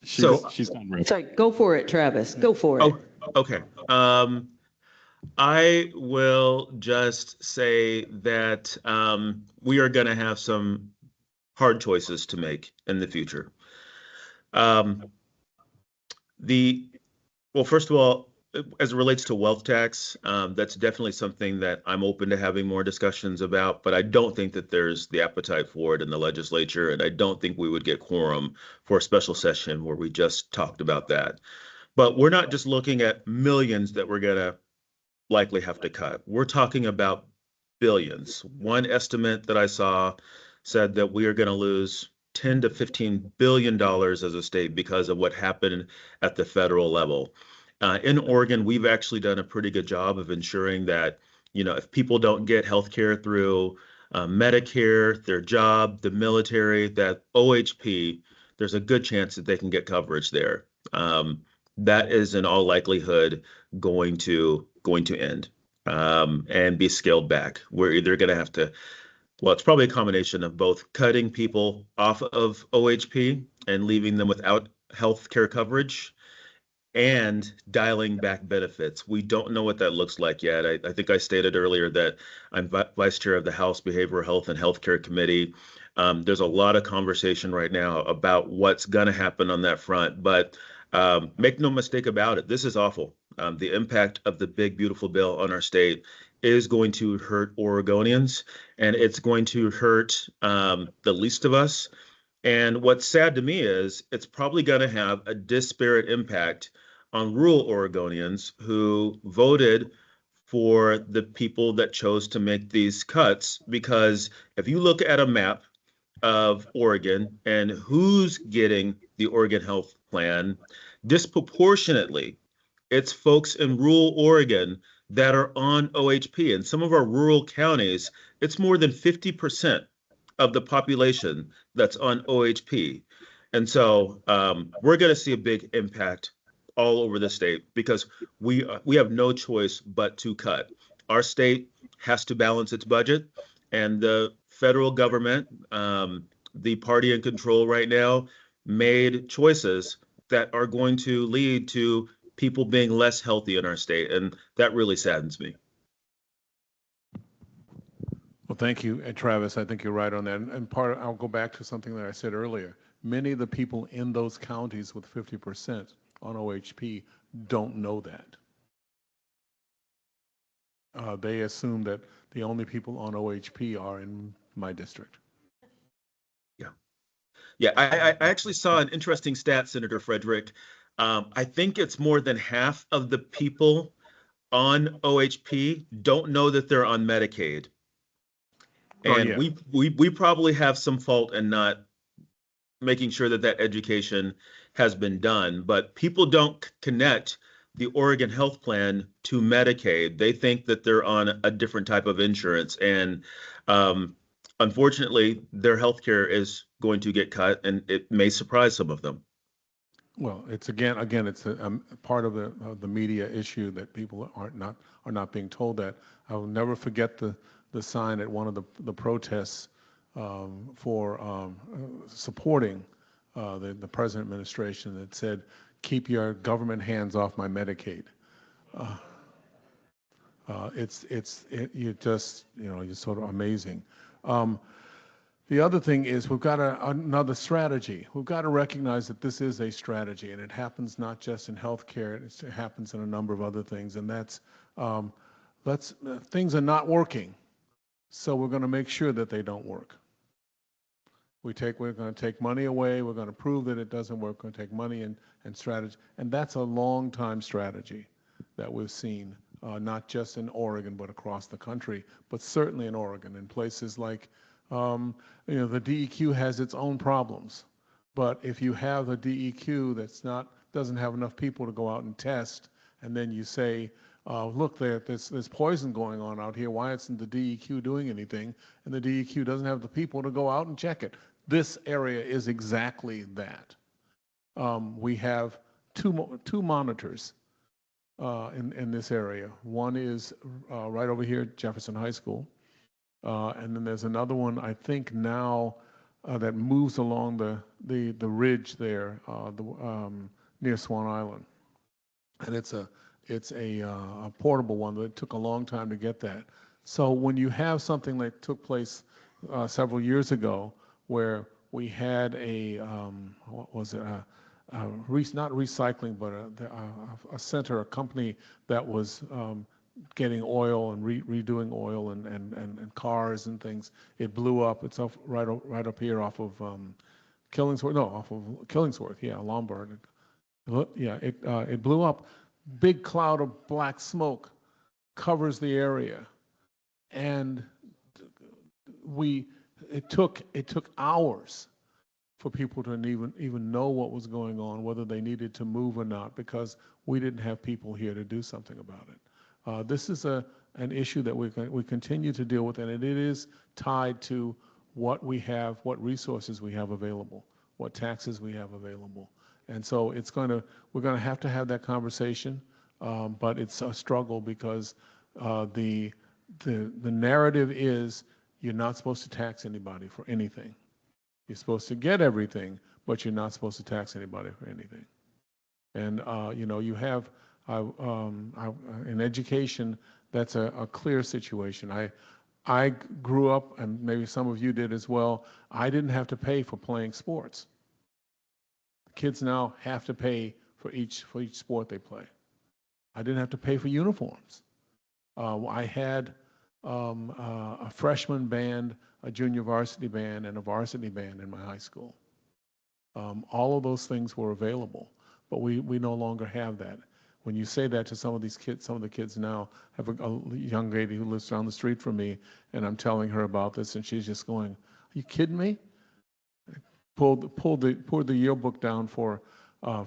She's done, right? Sorry, go for it, Travis. Go for it. Okay. I will just say that we are going to have some hard choices to make in the future. Well, first of all, as it relates to wealth tax, that's definitely something that I'm open to having more discussions about, but I don't think that there's the appetite for it in the legislature, and I don't think we would get quorum for a special session where we just talked about that. But we're not just looking at millions that we're going to likely have to cut. We're talking about billions. One estimate that I saw said that we are going to lose $10 to $15 billion as a state because of what happened at the federal level. In Oregon, we've actually done a pretty good job of ensuring that, if people don't get health care through Medicare, their job, the military, that OHP, there's a good chance that they can get coverage there. That is in all likelihood going to end and be scaled back. We're either going to have to, well, it's probably a combination of both cutting people off of OHP and leaving them without health care coverage and dialing back benefits. We don't know what that looks like yet. I think I stated earlier that I'm vice chair of the House Behavioral Health and Healthcare Committee. There's a lot of conversation right now about what's going to happen on that front, but make no mistake about it, this is awful. The impact of the big, beautiful bill on our state is going to hurt Oregonians, and it's going to hurt the least of us. And what's sad to me is it's probably going to have a disparate impact on rural Oregonians who voted for the people that chose to make these cuts. Because if you look at a map of Oregon and who's getting the Oregon Health Plan, disproportionately, it's folks in rural Oregon that are on OHP. In some of our rural counties, it's more than 50% of the population that's on OHP. And so we're going to see a big impact all over the state because we have no choice but to cut. Our state has to balance its budget, and the federal government, the party in control right now, made choices that are going to lead to people being less healthy in our state, and that really saddens me. Well, thank you, Travis. I think you're right on that. And I'll go back to something that I said earlier. Many of the people in those counties with 50% on OHP don't know that. They assume that the only people on OHP are in my district. Yeah, I actually saw an interesting stat, Senator Frederick. I think it's more than half of the people on OHP don't know that they're on Medicaid. And we probably have some fault in not making sure that that education has been done, but people don't connect the Oregon Health Plan to Medicaid. They think that they're on a different type of insurance, and unfortunately, their health care is going to get cut, and it may surprise some of them. Well, it's again, it's a part of the media issue that people are not being told that. I will never forget the sign at one of the protests for supporting the present administration that said, "Keep your government hands off my Medicaid." You're sort of amazing. The other thing is we've got another strategy. We've got to recognize that this is a strategy, and it happens not just in healthcare, it happens in a number of other things, and that's things are not working. So we're going to make sure that they don't work. We're going to take money away. We're going to prove that it doesn't work. We're going to take money and strategy. And that's a long time strategy that we've seen, not just in Oregon, but across the country, but certainly in Oregon, in places like, the DEQ has its own problems. But if you have a DEQ doesn't have enough people to go out and test, and then you say, look, there's poison going on out here. Why isn't the DEQ doing anything? And the DEQ doesn't have the people to go out and check it. This area is exactly that. We have two monitors in this area. One is right over here at Jefferson High School. And then there's another one, I think now, that moves along the ridge there, near Swan Island. And it's a portable one, but it took a long time to get that. So when you have something that took place several years ago, where we had what was it, not recycling, but a center, a company that was getting oil and redoing oil and cars and things. It blew up. It's right up here off of Killingsworth. No, off of Killingsworth. Yeah, Lombard. Yeah, it blew up. Big cloud of black smoke covers the area, and it took hours for people to even know what was going on, whether they needed to move or not, because we didn't have people here to do something about it. This is an issue that we continue to deal with, and it is tied to what we have, what resources we have available, what taxes we have available. And so we're going to have that conversation, but it's a struggle because the narrative is you're not supposed to tax anybody for anything. You're supposed to get everything, but you're not supposed to tax anybody for anything. And you have in education, that's a clear situation. I grew up, and maybe some of you did as well. I didn't have to pay for playing sports. Kids now have to pay for each sport they play. I didn't have to pay for uniforms. I had a freshman band, a junior varsity band, and a varsity band in my high school. All of those things were available, but we no longer have that. When you say that to some of these kids, some of the kids now, I have a young lady who lives down the street from me, and I'm telling her about this, and she's just going, "Are you kidding me?" Pulled the yearbook down for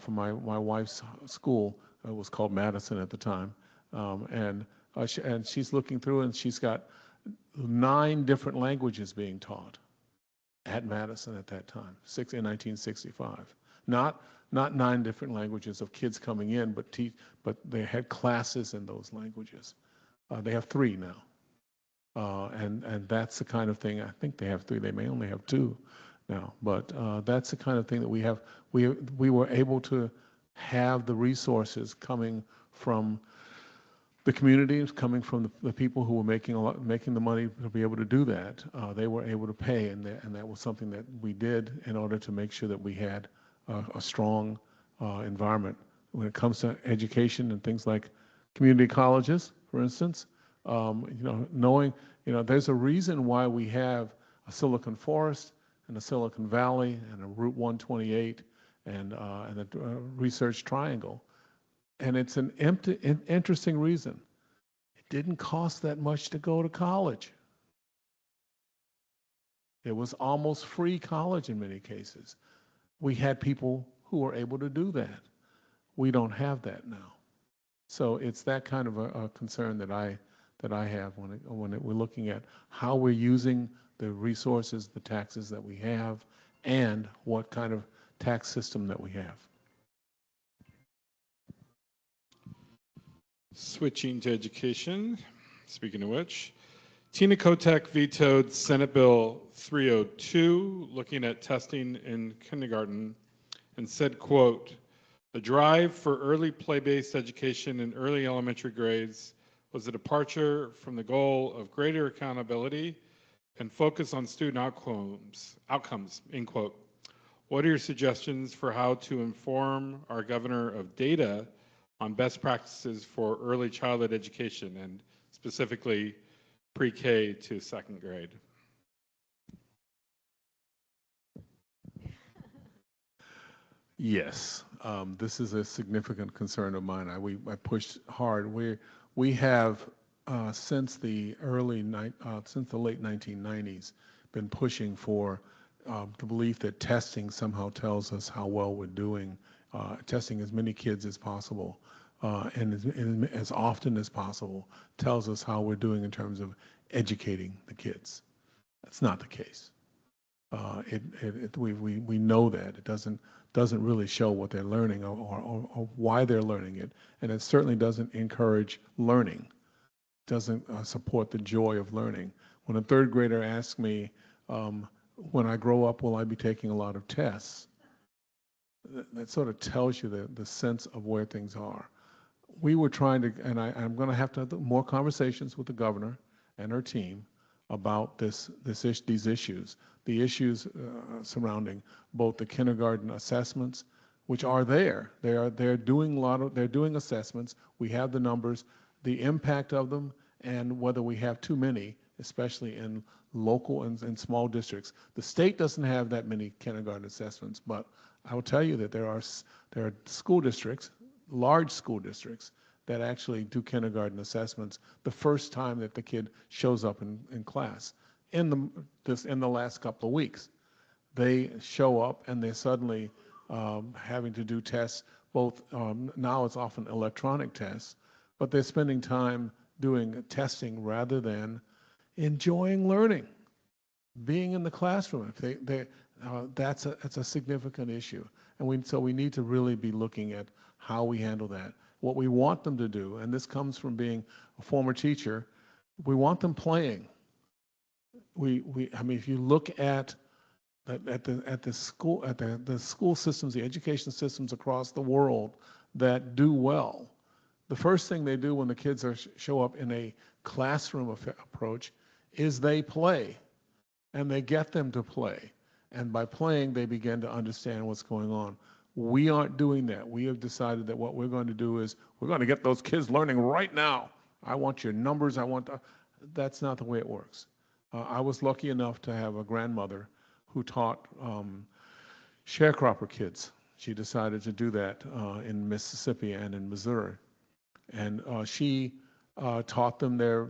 my wife's school. It was called Madison at the time, and she's looking through, and she's got 9 different languages being taught at Madison at that time, in 1965. Not 9 different languages of kids coming in, but they had classes in those languages. They have 3 now, and that's the kind of thing. I think they have 3. They may only have 2 now, but that's the kind of thing that we have. We were able to have the resources coming from the communities, coming from the people who were making the money to be able to do that. They were able to pay, and that was something that we did in order to make sure that we had a strong environment when it comes to education and things like community colleges, for instance. Knowing, there's a reason why we have a Silicon Forest and a Silicon Valley and a Route 128 and a Research Triangle. And it's an interesting reason. It didn't cost that much to go to college. It was almost free college in many cases. We had people who were able to do that. We don't have that now. So it's that kind of a concern that I have when we're looking at how we're using the resources, the taxes that we have, and what kind of tax system that we have. Switching to education, speaking of which, Tina Kotek vetoed Senate Bill 302, looking at testing in kindergarten, and said, quote, "The drive for early play-based education in early elementary grades was a departure from the goal of greater accountability and focus on student outcomes, end quote. What are your suggestions for how to inform our governor of data on best practices for early childhood education, and specifically pre-K to second grade. Yes, this is a significant concern of mine. I pushed hard. We have since the since the late 1990s been pushing for the belief that testing somehow tells us how well we're doing, testing as many kids as possible and as often as possible tells us how we're doing in terms of educating the kids. That's not the case. We know that it doesn't really show what they're learning or why they're learning it, and it certainly doesn't encourage learning, doesn't support the joy of learning. When a third grader asks me, when I grow up, will I be taking a lot of tests? That sort of tells you the sense of where things are. We were trying to, and I'm going to have more conversations with the governor and her team about these issues, the issues surrounding both the kindergarten assessments, which are there. They're doing assessments. We have the numbers, the impact of them, and whether we have too many, especially in local and small districts. The state doesn't have that many kindergarten assessments, but I will tell you that there are school districts, large school districts, that actually do kindergarten assessments the first time that the kid shows up in class. In the last couple of weeks, they show up and they're suddenly having to do tests. Both now it's often electronic tests, but they're spending time doing testing rather than enjoying learning, being in the classroom. That's a significant issue, and so we need to really be looking at how we handle that. What we want them to do, and this comes from being a former teacher, we want them playing. I mean, if you look at the school systems, the education systems across the world that do well, the first thing they do when the kids show up in a classroom approach is they play, and they get them to play. And by playing, they begin to understand what's going on. We aren't doing that. We have decided that what we're going to do is we're going to get those kids learning right now. I want your numbers. That's not the way it works. I was lucky enough to have a grandmother who taught sharecropper kids. She decided to do that in Mississippi and in Missouri. And she taught them their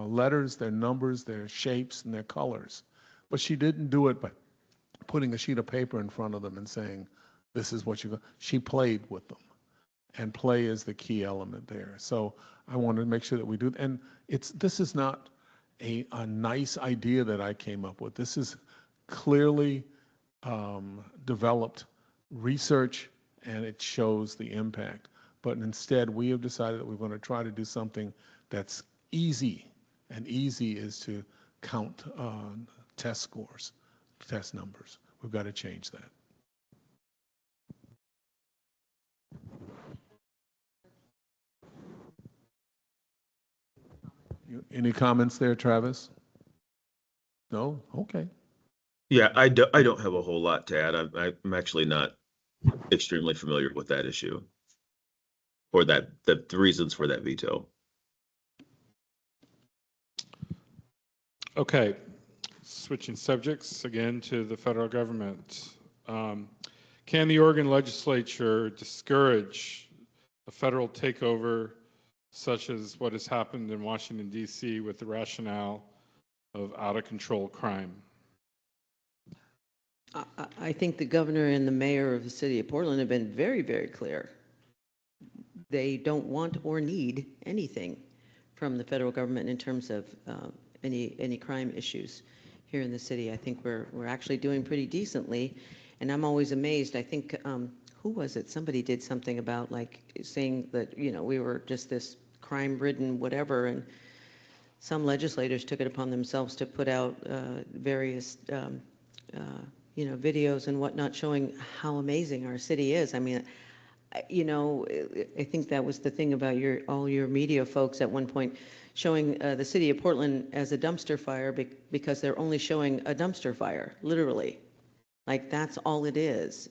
letters, their numbers, their shapes, and their colors. But she didn't do it by putting a sheet of paper in front of them and saying, this is what you're going to. She played with them. And play is the key element there. So I want to make sure that we do. And this is not a nice idea that I came up with. This is clearly developed research, and it shows the impact. But instead, we have decided that we're going to try to do something that's easy, and easy is to count test scores, test numbers. We've got to change that. Any comments there, Travis? No? Okay. Yeah, I don't have a whole lot to add. I'm actually not extremely familiar with that issue or the reasons for that veto. Okay, switching subjects again to the federal government. Can the Oregon legislature discourage a federal takeover such as what has happened in Washington, D.C. with the rationale of out-of-control crime? I think the governor and the mayor of the city of Portland have been very, very clear. They don't want or need anything from the federal government in terms of any crime issues here in the city. I think we're actually doing pretty decently, and I'm always amazed. I think who was it? Somebody did something about like saying that we were just this crime-ridden whatever, and some legislators took it upon themselves to put out various videos and whatnot showing how amazing our city is. I mean, I think that was the thing about all your media folks at one point showing the city of Portland as a dumpster fire because they're only showing a dumpster fire, literally. Like, that's all it is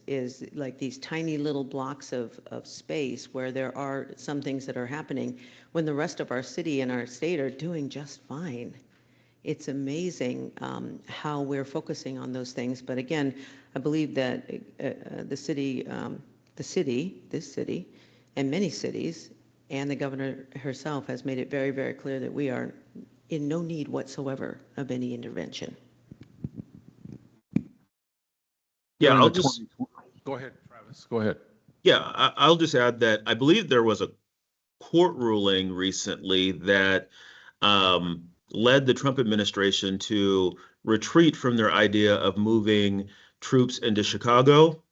like these tiny little blocks of space where there are some things that are happening when the rest of our city and our state are doing just fine. It's amazing how we're focusing on those things. But again, I believe that this city, and many cities, and the governor herself has made it very, very clear that we are in no need whatsoever of any intervention. Yeah, During I'll the just, 20 Go ahead, Travis. Go ahead. yeah, I'll just add that I believe there was a court ruling recently that led the Trump administration to retreat from their idea of moving troops into Chicago.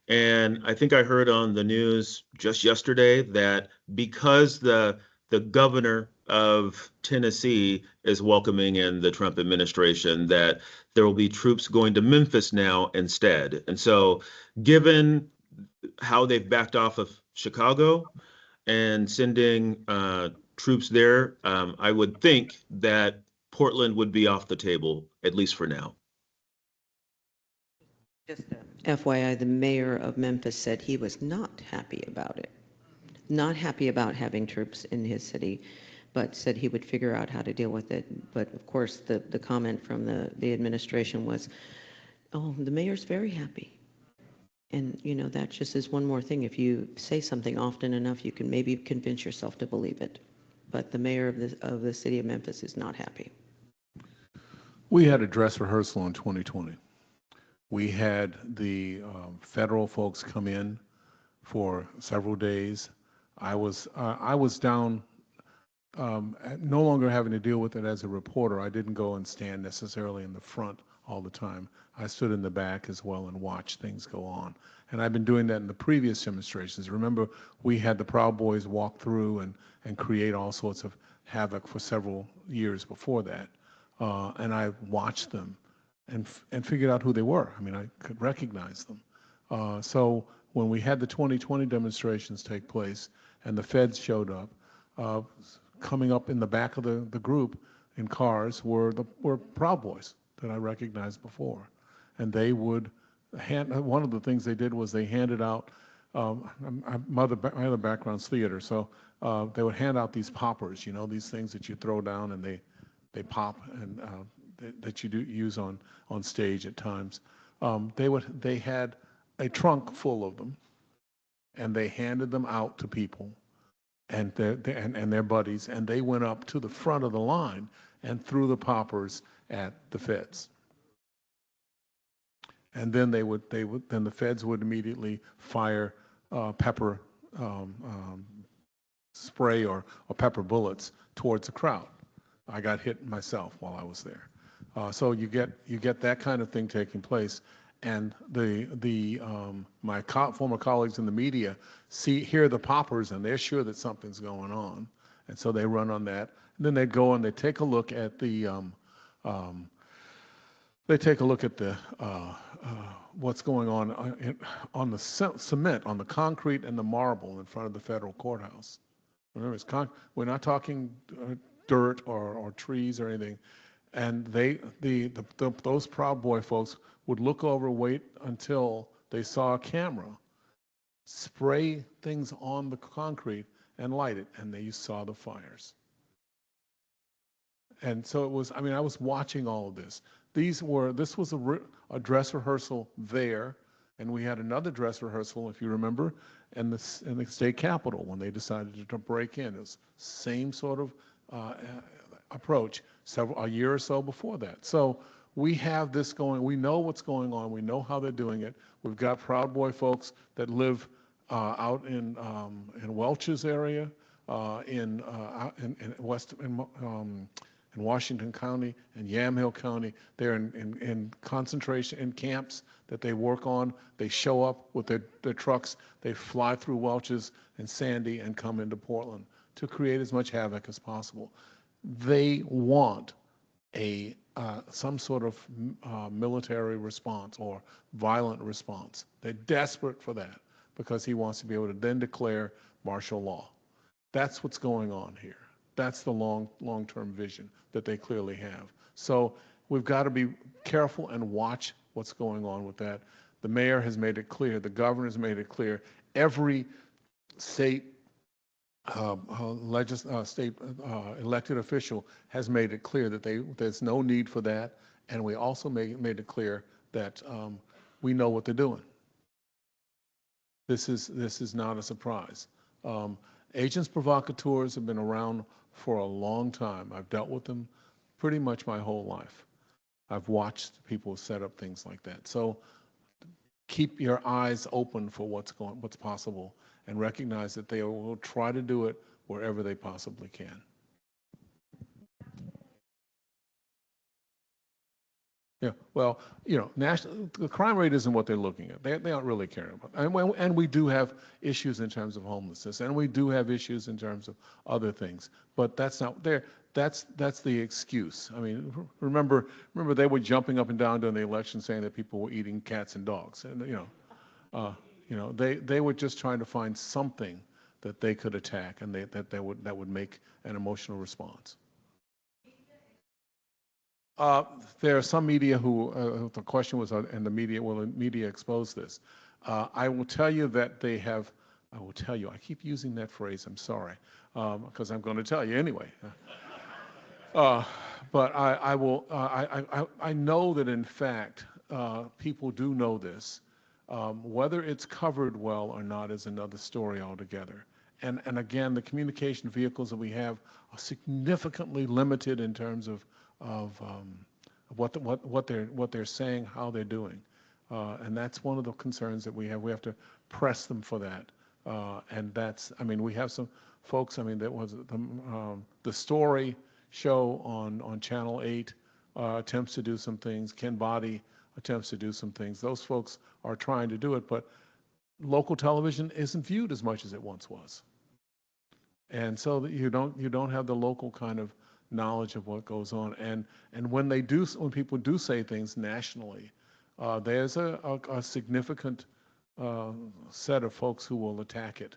And I think I heard on the news just yesterday that because the governor of Tennessee is welcoming in the Trump administration, that there will be troops going to Memphis now instead. And so, given how they've backed off of Chicago and sending troops there, I would think that Portland would be off the table, at least for now. Just FYI, the mayor of Memphis said he was not happy about it. Not happy about having troops in his city, but said he would figure out how to deal with it. But of course, the comment from the administration was, oh, the mayor's very happy. And, you know, that just is one more thing. If you say something often enough, you can maybe convince yourself to believe it. But the mayor of the city of Memphis is not happy. We had a dress rehearsal in 2020. We had the federal folks come in for several days. I was down, no longer having to deal with it as a reporter. I didn't go and stand necessarily in the front all the time. I stood in the back as well and watched things go on. And I've been doing that in the previous demonstrations. Remember, we had the Proud Boys walk through and create all sorts of havoc for several years before that. And I watched them and figured out who they were. I mean, I could recognize them. So when we had the 2020 demonstrations take place and the feds showed up, coming up in the back of the group in cars were Proud Boys that I recognized before. And they would one of the things they did was they handed out, my other background's theater, so they would hand out these poppers, you know, these things that you throw down and they pop and that you do use on stage at times. They had a trunk full of them, and they handed them out to people and their buddies, and they went up to the front of the line and threw the poppers at the feds. And then then the feds would immediately fire pepper spray or pepper bullets towards the crowd. I got hit myself while I was there. So you get that kind of thing taking place, and my former colleagues in the media hear the poppers, and they're sure that something's going on, and so they run on that. And then they go and they take a look at the what's going on the cement, on the concrete and the marble in front of the federal courthouse. Remember, we're not talking dirt or trees or anything. And those Proud Boy folks would look over, wait until they saw a camera, spray things on the concrete and light it, and you saw the fires. And so it was, I mean, I was watching all of this. This was a dress rehearsal there, and we had another dress rehearsal, if you remember, in the state capitol when they decided to break in. It was same sort of approach a year or so before that. So we have this going. We know what's going on. We know how they're doing it. We've got Proud Boy folks that live out in Welch's area, in Washington County and Yamhill County. They're in concentration in camps that they work on. They show up with their trucks. They fly through Welch's and Sandy and come into Portland to create as much havoc as possible. They want some sort of military response or violent response. They're desperate for that because he wants to be able to then declare martial law. That's what's going on here. That's the long-term vision that they clearly have. So we've got to be careful and watch what's going on with that. The mayor has made it clear, the governor has made it clear, every state state elected official has made it clear that there's no need for that, and we also made it clear that we know what they're doing. This is not a surprise. Agents provocateurs have been around for a long time. I've dealt with them pretty much my whole life. I've watched people set up things like that. So keep your eyes open for what's possible, and recognize that they will try to do it wherever they possibly can. Yeah, well, you know, the crime rate isn't what they're looking at. They aren't really caring about. And we do have issues in terms of homelessness, and we do have issues in terms of other things. But that's not there. That's the excuse. I mean, remember they were jumping up and down during the election saying that people were eating cats and dogs, and they were just trying to find something that they could attack, and that would make an emotional response. There are some media who, the question was, and the media, will the media expose this? I will tell you that they have, I will tell you, I keep using that phrase, I'm sorry, because I'm going to tell you anyway. But I know that in fact, people do know this. Whether it's covered well or not is another story altogether. And again, the communication vehicles that we have are significantly limited in terms of what they're saying, how they're doing, and that's one of the concerns that we have. We have to press them for that, and that's. I mean, we have some folks. I mean, that was the story show on Channel 8 attempts to do some things. Ken Body attempts to do some things. Those folks are trying to do it, but local television isn't viewed as much as it once was, and so you don't have the local kind of knowledge of what goes on, and when people do say things nationally, there's a significant set of folks who will attack it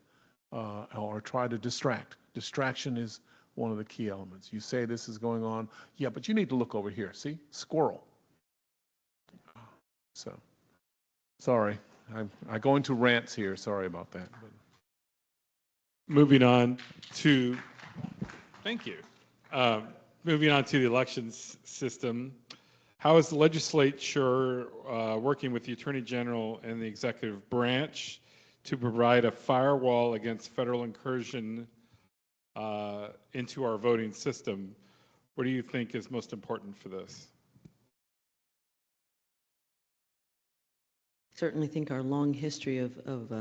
or try to distract. Distraction is one of the key elements. You say this is going on, yeah, but you need to look over here. See, squirrel. So, sorry, I go into rants here. Sorry about that. Moving on to, thank you. Moving on to the elections system, how is the legislature working with the Attorney General and the executive branch to provide a firewall against federal incursion into our voting system? What do you think is most important for this? Certainly think our long history of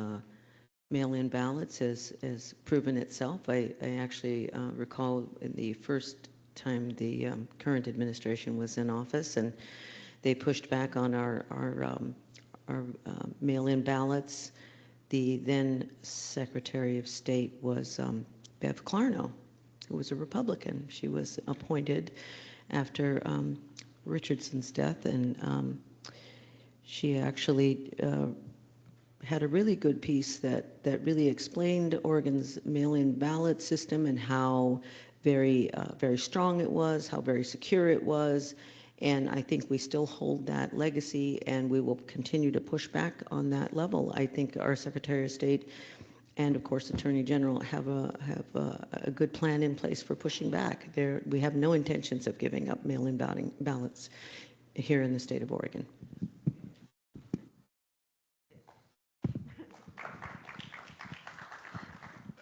mail-in ballots has proven itself. I actually recall in the first time the current administration was in office, and they pushed back on our mail-in ballots. The then Secretary of State was Bev Clarno, who was a Republican. She was appointed after Richardson's death, and she actually had a really good piece that really explained Oregon's mail-in ballot system and how very strong it was, how very secure it was. And I think we still hold that legacy, and we will continue to push back on that level. I think our Secretary of State and, of course, Attorney General have a good plan in place for pushing back. We have no intentions of giving up mail-in ballots here in the state of Oregon.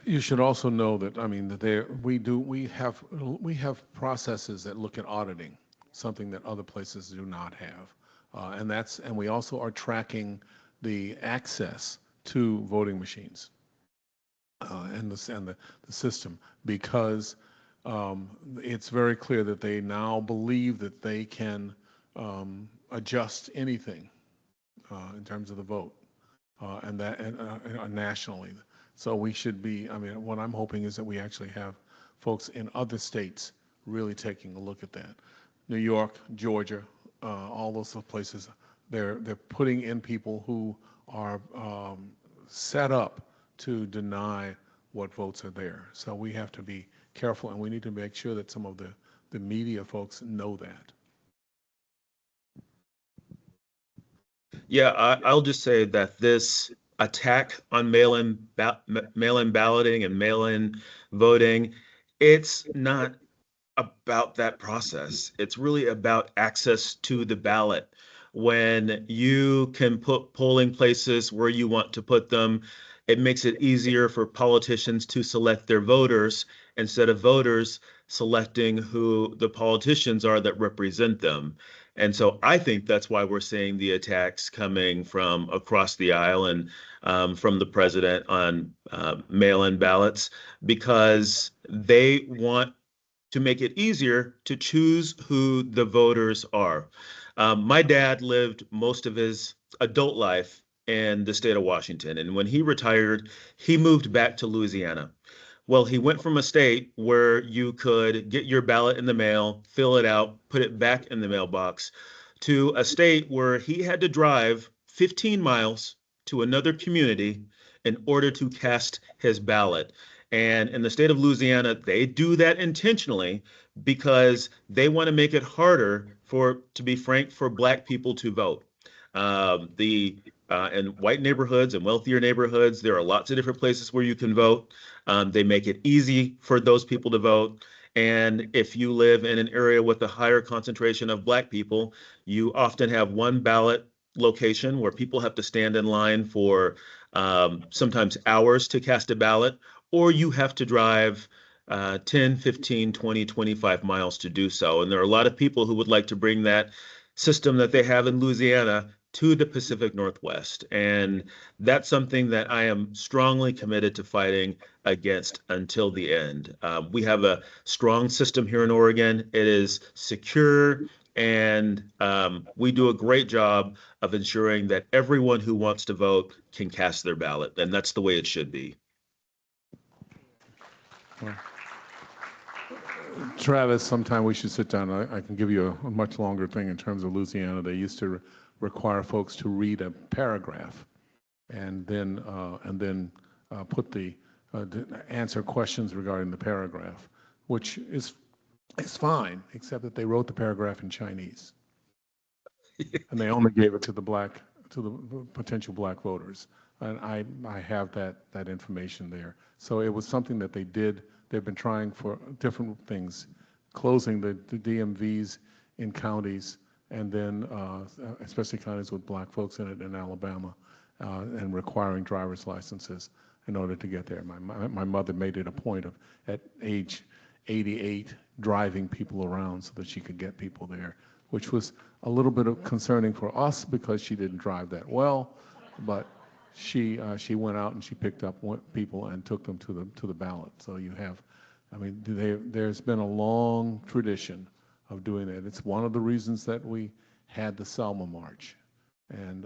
You should also know that, I mean, that we have processes that look at auditing, something that other places do not have, and we also are tracking the access to voting machines and the system, because it's very clear that they now believe that they can adjust anything in terms of the vote and nationally. So we should be, I mean, what I'm hoping is that we actually have folks in other states really taking a look at that. New York, Georgia, all those places, they're putting in people who are set up to deny what votes are there. So we have to be careful, and we need to make sure that some of the media folks know that. Yeah, I'll just say that this attack on mail-in balloting and mail-in voting, it's not about that process. It's really about access to the ballot. When you can put polling places where you want to put them, it makes it easier for politicians to select their voters instead of voters selecting who the politicians are that represent them. And so I think that's why we're seeing the attacks coming from across the aisle and from the president on mail-in ballots, because they want to make it easier to choose who the voters are. My dad lived most of his adult life in the state of Washington, and when he retired, he moved back to Louisiana. Well, he went from a state where you could get your ballot in the mail, fill it out, put it back in the mailbox, to a state where he had to drive 15 miles to another community in order to cast his ballot. And in the state of Louisiana, they do that intentionally because they want to make it harder for, to be frank, for Black people to vote. The In white neighborhoods and wealthier neighborhoods, there are lots of different places where you can vote. They make it easy for those people to vote. And if you live in an area with a higher concentration of Black people, you often have one ballot location where people have to stand in line for sometimes hours to cast a ballot, or you have to drive 10, 15, 20, 25 miles to do so. And there are a lot of people who would like to bring that system that they have in Louisiana to the Pacific Northwest. And that's something that I am strongly committed to fighting against until the end. We have a strong system here in Oregon. It is secure, and we do a great job of ensuring that everyone who wants to vote can cast their ballot, and that's the way it should be. Travis, sometime we should sit down. I can give you a much longer thing in terms of Louisiana. They used to require folks to read a paragraph and then put the answer questions regarding the paragraph, which is fine, except that they wrote the paragraph in Chinese, and they only gave it to the potential Black voters. And I have that information there. So it was something that they did. They've been trying for different things, closing the DMVs in counties, and then especially counties with Black folks in it in Alabama, and requiring driver's licenses in order to get there. My mother made it a point of, at age 88, driving people around so that she could get people there, which was a little bit of concerning for us because she didn't drive that well, but she went out and she picked up people and took them to the ballot. So you have, I mean, there's been a long tradition of doing that. It's one of the reasons that we had the Selma March, and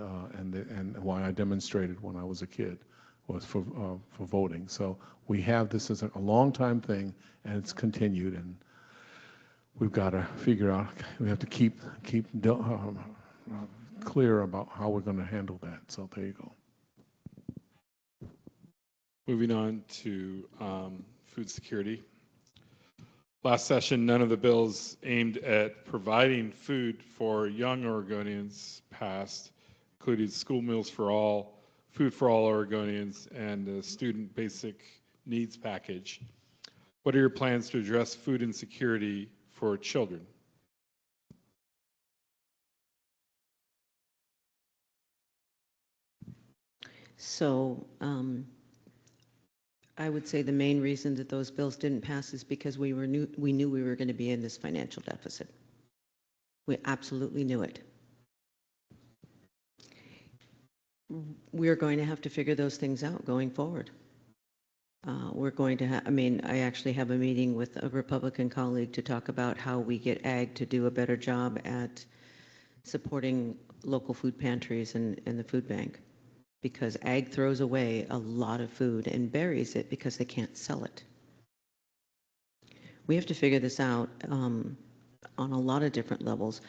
why I demonstrated when I was a kid was for voting. So we have this as a long time thing, and it's continued, and we've got to figure out. We have to keep clear about how we're going to handle that. So there you go. Moving on to food security. Last session, none of the bills aimed at providing food for young Oregonians passed, including school meals for all, food for all Oregonians, and the student basic needs package. What are your plans to address food insecurity for children? So I would say the main reason that those bills didn't pass is because we knew we were going to be in this financial deficit. We absolutely knew it. We're going to have to figure those things out going forward. We're going to have, I mean, I actually have a meeting with a Republican colleague to talk about how we get ag to do a better job at supporting local food pantries and the food bank, because ag throws away a lot of food and buries it because they can't sell it. We have to figure this out on a lot of different levels.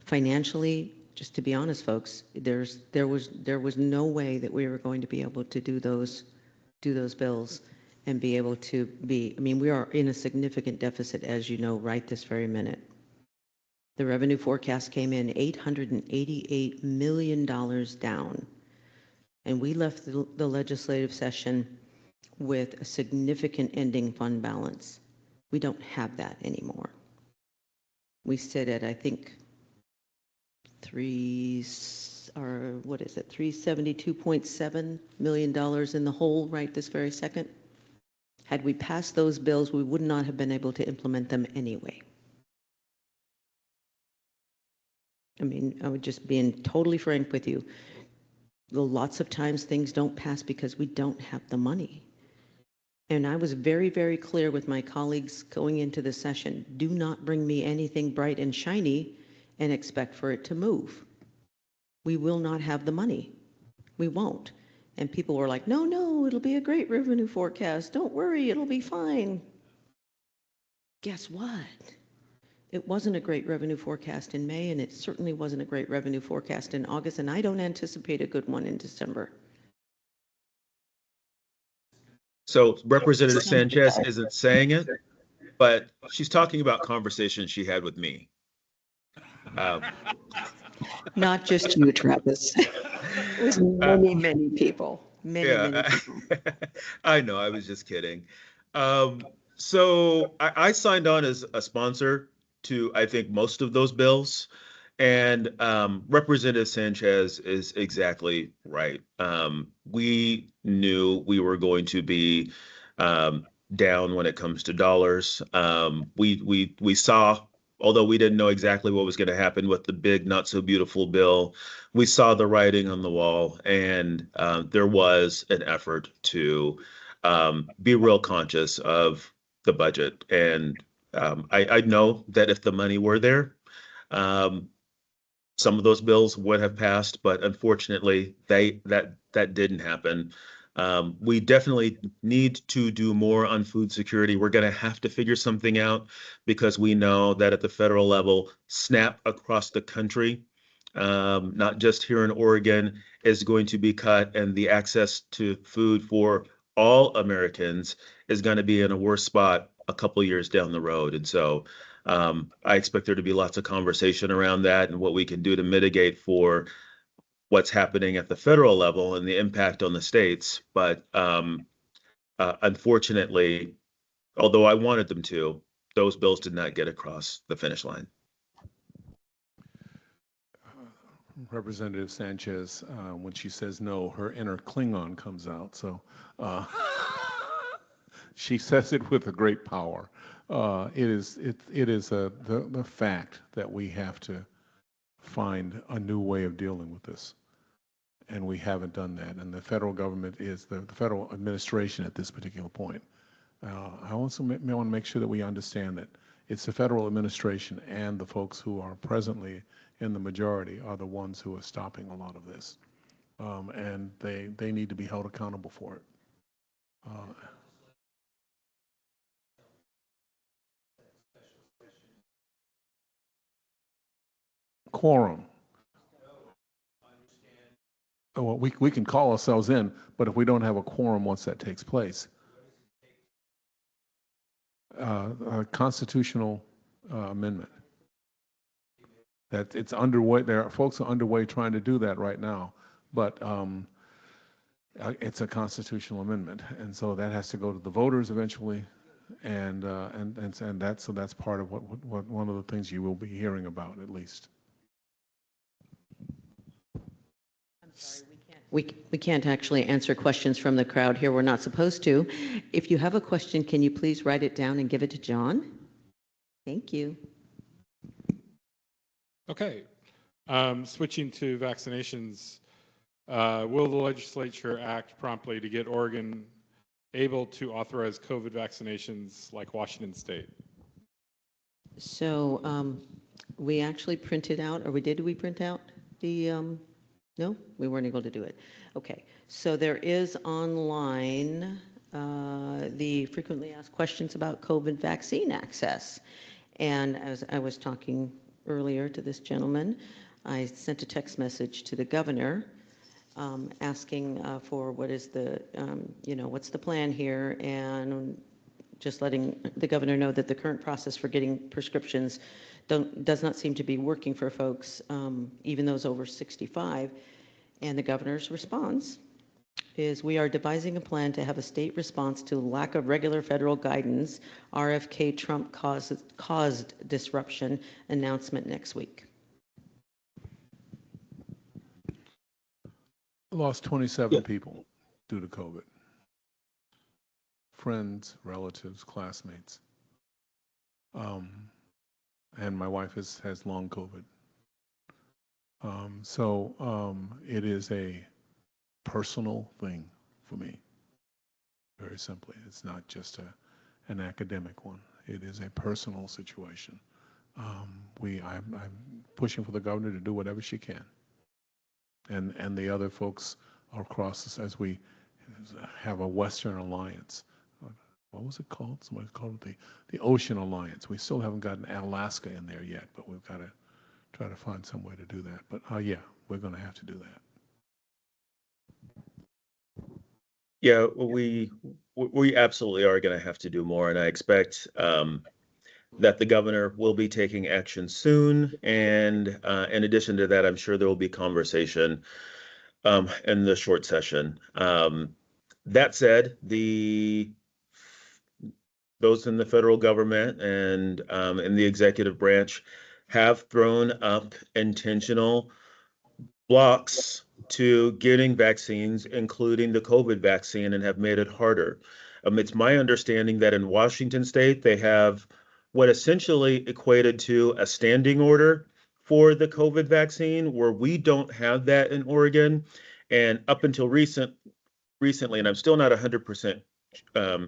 Financially, just to be honest, folks, there was no way that we were going to be able to do those bills and be able to be, I mean, we are in a significant deficit, as you know, right this very minute. The revenue forecast came in $888 million down. And we left the legislative session with a significant ending fund balance. We don't have that anymore. We sit at, I think, $372.7 million in the hole right this very second. Had we passed those bills, we would not have been able to implement them anyway. I mean, I would just being totally frank with you. Lots of times things don't pass because we don't have the money. And I was very, very clear with my colleagues going into the session, do not bring me anything bright and shiny and expect for it to move. We will not have the money. We won't. And people were like, no, no, it'll be a great revenue forecast. Don't worry, it'll be fine. Guess what? It wasn't a great revenue forecast in May, and it certainly wasn't a great revenue forecast in August, and I don't anticipate a good one in December. So Representative Sanchez isn't saying it, but she's talking about conversations she had with me. Not just you, Travis. It was many people. Many people. I know, I was just kidding. So I signed on as a sponsor to, I think, most of those bills. And Representative Sanchez is exactly right. We knew we were going to be down when it comes to dollars. We saw, although we didn't know exactly what was going to happen with the big, not so beautiful bill, we saw the writing on the wall, and there was an effort to be real conscious of the budget. And I know that if the money were there, some of those bills would have passed, but unfortunately, that didn't happen. We definitely need to do more on food security. We're going to have to figure something out because we know that at the federal level, SNAP across the country, not just here in Oregon, is going to be cut, and the access to food for all Americans is going to be in a worse spot a couple years down the road. And so I expect there to be lots of conversation around that and what we can do to mitigate for what's happening at the federal level and the impact on the states. But unfortunately, although I wanted them to, those bills did not get across the finish line. Representative Sanchez, when she says no, her inner Klingon comes out. So she says it with a great power. It is the fact that we have to find a new way of dealing with this, and we haven't done that. And the federal government is the federal administration at this particular point. I also want to make sure that we understand that it's the federal administration and the folks who are presently in the majority are the ones who are stopping a lot of this, and they need to be held accountable for it. Quorum. Well, we can call ourselves in, but if we don't have a quorum once that takes place, a constitutional amendment. That it's underway. There are folks who are underway trying to do that right now, but it's a constitutional amendment, and so that has to go to the voters eventually, and that's part of what one of the things you will be hearing about at least. I'm sorry, we can't actually answer questions from the crowd here. We're not supposed to. If you have a question, can you please write it down and give it to John? Thank you. Okay. Switching to vaccinations, will the legislature act promptly to get Oregon able to authorize COVID vaccinations like Washington State? So we actually printed out, or did we print out the, no, we weren't able to do it. Okay, so there is online the frequently asked questions about COVID vaccine access. And as I was talking earlier to this gentleman, I sent a text message to the governor asking for what is the, what's the plan here, and just letting the governor know that the current process for getting prescriptions does not seem to be working for folks, even those over 65. And the governor's response is, we are devising a plan to have a state response to lack of regular federal guidance. RFK Trump caused disruption, announcement next week. Lost 27 people due to COVID. Friends, relatives, classmates. And my wife has long COVID. It is a personal thing for me, very simply. It's not just an academic one. It is a personal situation. I'm pushing for the governor to do whatever she can. And the other folks across us, as we have a Western Alliance. What was it called? Somebody called it the Ocean Alliance. We still haven't gotten Alaska in there yet, but we've got to try to find some way to do that. But yeah, we're going to have to do that. Yeah, we absolutely are going to have to do more, and I expect that the governor will be taking action soon. And in addition to that, I'm sure there will be conversation in the short session. That said, those in the federal government and in the executive branch have thrown up intentional blocks to getting vaccines, including the COVID vaccine, and have made it harder. It's my understanding that in Washington state, they have what essentially equated to a standing order for the COVID vaccine, where we don't have that in Oregon. And up until recently, and I'm still not 100%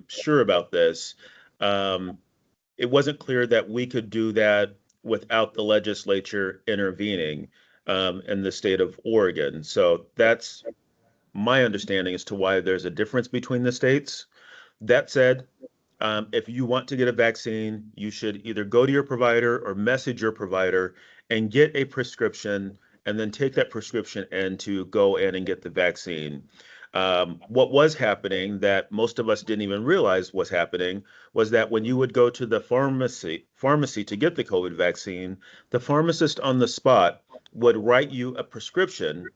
sure about this, it wasn't clear that we could do that without the legislature intervening in the state of Oregon. So that's my understanding as to why there's a difference between the states. That said, if you want to get a vaccine, you should either go to your provider or message your provider and get a prescription, and then take that prescription in to go in and get the vaccine. What was happening that most of us didn't even realize was happening was that when you would go to the pharmacy to get the COVID vaccine, the pharmacist on the spot would write you a prescription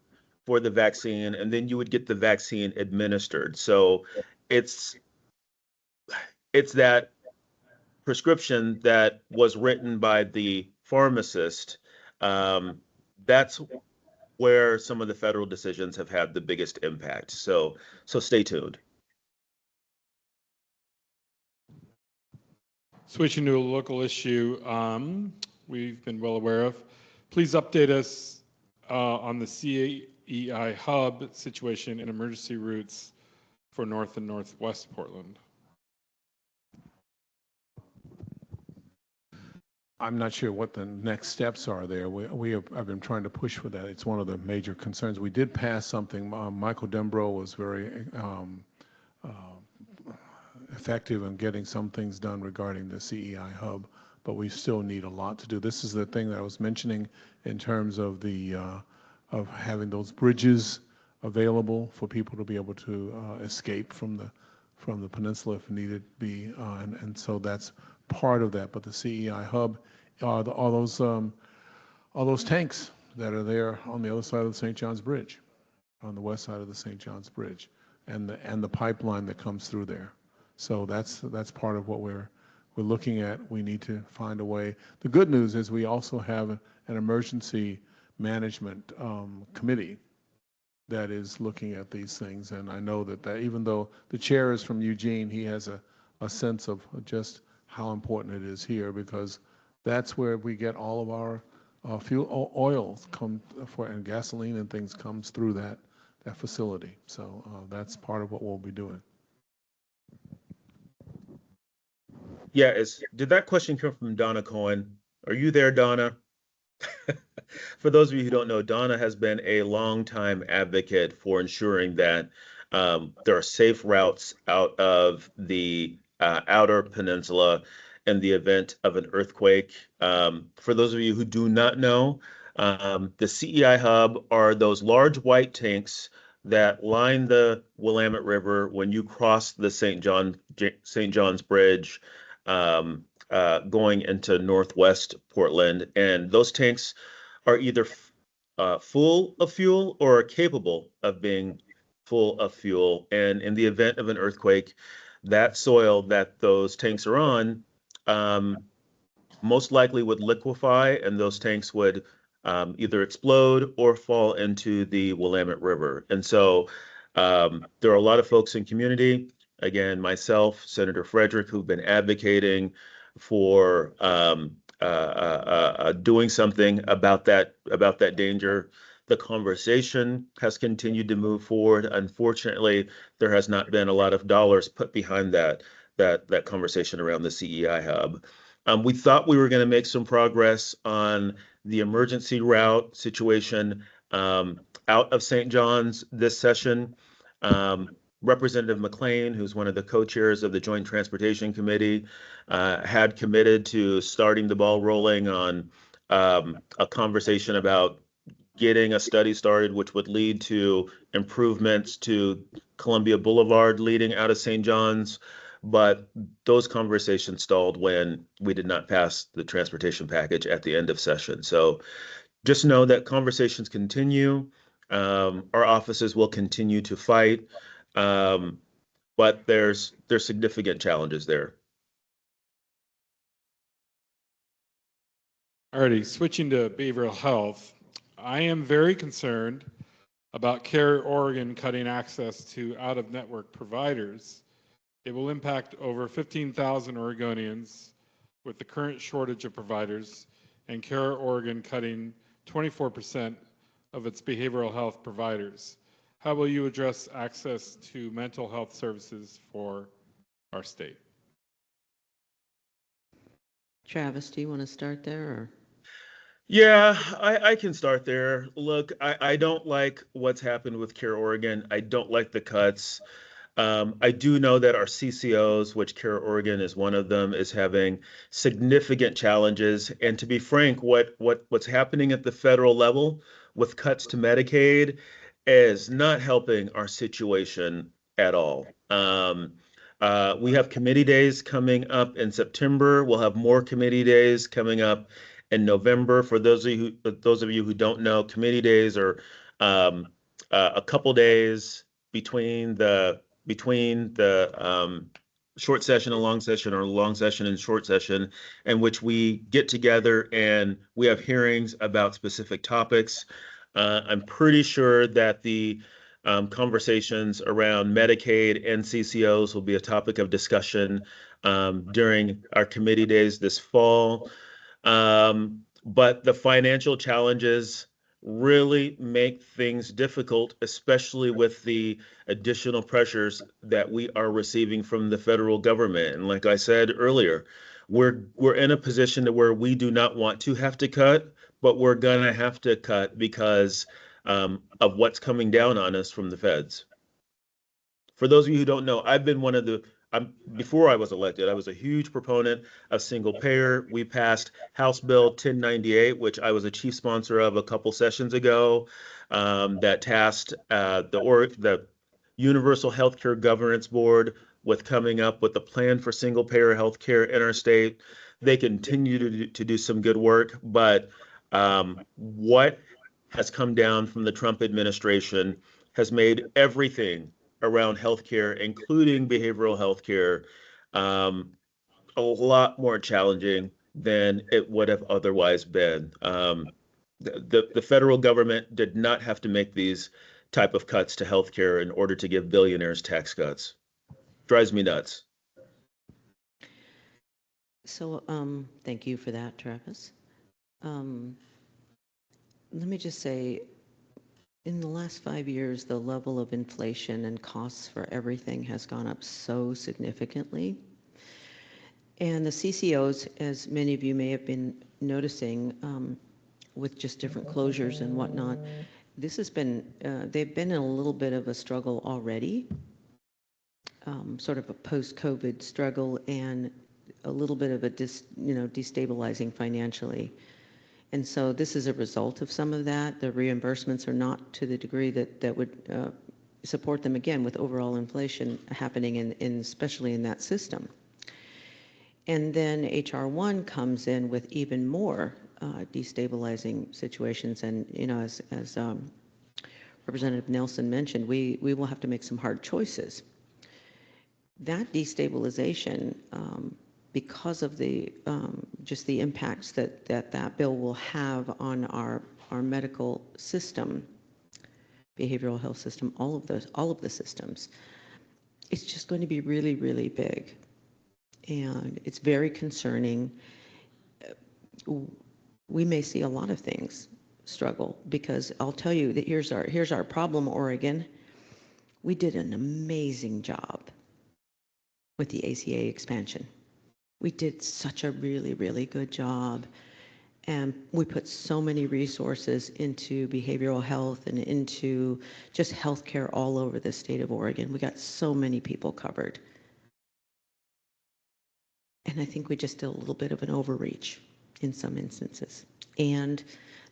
for the vaccine, and then you would get the vaccine administered. So it's that prescription that was written by the pharmacist. That's where some of the federal decisions have had the biggest impact. So stay tuned. Switching to a local issue we've been well aware of. Please update us on the CEI hub situation and emergency routes for North and Northwest Portland. I'm not sure what the next steps are there. I've been trying to push for that. It's one of the major concerns. We did pass something. Michael Dembro was very effective in getting some things done regarding the CEI hub, but we still need a lot to do. This is the thing that I was mentioning in terms of of having those bridges available for people to be able to escape from the peninsula if needed be, and so that's part of that. But the CEI hub are all those tanks that are there on the other side of the St. John's Bridge, on the west side of the St. John's Bridge, and the pipeline that comes through there. So that's part of what we're looking at. We need to find a way. The good news is we also have an emergency management committee that is looking at these things, and I know that even though the chair is from Eugene, he has a sense of just how important it is here, because that's where we get all of our fuel, oil and gasoline and things comes through that facility. So that's part of what we'll be doing. Yeah, did that question come from Donna Cohen? Are you there, Donna? For those of you who don't know, Donna has been a longtime advocate for ensuring that there are safe routes out of the outer peninsula in the event of an earthquake. For those of you who do not know, the CEI hub are those large white tanks that line the Willamette River when you cross the St. John's Bridge going into Northwest Portland, and those tanks are either full of fuel or capable of being full of fuel. And in the event of an earthquake, that soil that those tanks are on most likely would liquefy, and those tanks would either explode or fall into the Willamette River. And so there are a lot of folks in community, again, myself, Senator Frederick, who've been advocating for doing something about that danger. The conversation has continued to move forward. Unfortunately, there has not been a lot of dollars put behind that conversation around the CEI hub. We thought we were going to make some progress on the emergency route situation out of St. John's this session. Representative McLean, who's one of the co-chairs of the Joint Transportation Committee, had committed to starting the ball rolling on a conversation about getting a study started, which would lead to improvements to Columbia Boulevard leading out of St. John's. But those conversations stalled when we did not pass the transportation package at the end of session. So just know that conversations continue. Our offices will continue to fight, but there's significant challenges there. Alrighty, switching to behavioral health, I am very concerned about Care Oregon cutting access to out-of-network providers. It will impact over 15,000 Oregonians with the current shortage of providers, and Care Oregon cutting 24% of its behavioral health providers. How will you address access to mental health services for our state? Travis, do you want to start there? Or? Yeah, I can start there. Look, I don't like what's happened with Care Oregon. I don't like the cuts. I do know that our CCOs, which Care Oregon is one of them, is having significant challenges. And to be frank, what's happening at the federal level with cuts to Medicaid is not helping our situation at all. We have committee days coming up in September. We'll have more committee days coming up in November. For those of you who don't know, committee days are a couple days between the short session and long session, or long session and short session, in which we get together and we have hearings about specific topics. I'm pretty sure that the conversations around Medicaid and CCOs will be a topic of discussion during our committee days this fall. But the financial challenges really make things difficult, especially with the additional pressures that we are receiving from the federal government. And like I said earlier, we're in a position to where we do not want to have to cut, but we're gonna have to cut because of what's coming down on us from the feds. For those of you who don't know, I've been one of the before I was elected, I was a huge proponent of single payer. We passed House Bill 1098, which I was a chief sponsor of a couple sessions ago, that tasked the Universal Healthcare Governance Board with coming up with a plan for single payer healthcare in our state. They continue to do some good work, but what has come down from the Trump administration has made everything around healthcare, including behavioral healthcare, a lot more challenging than it would have otherwise been. The federal government did not have to make these type of cuts to healthcare in order to give billionaires tax cuts. Drives me nuts. So, thank you for that, Travis. Let me just say, in the last 5 years, the level of inflation and costs for everything has gone up so significantly. And the CCOs, as many of you may have been noticing, with just different closures and whatnot, this has been, they've been in a little bit of a struggle already, sort of a post-COVID struggle, and a little bit of a destabilizing financially. And so this is a result of some of that. The reimbursements are not to the degree that would support them, again, with overall inflation happening in especially in that system. And then HR1 comes in with even more destabilizing situations. And, you know, as Representative Nelson mentioned, we will have to make some hard choices. That destabilization, because of the just the impacts that bill will have on our medical system, behavioral health system, all of the systems, it's just going to be really, really big. And it's very concerning. We may see a lot of things struggle, because I'll tell you that here's our problem, Oregon. We did an amazing job with the ACA expansion. We did such a really, really good job. And we put so many resources into behavioral health and into just healthcare all over the state of Oregon. We got so many people covered. And I think we just did a little bit of an overreach in some instances. And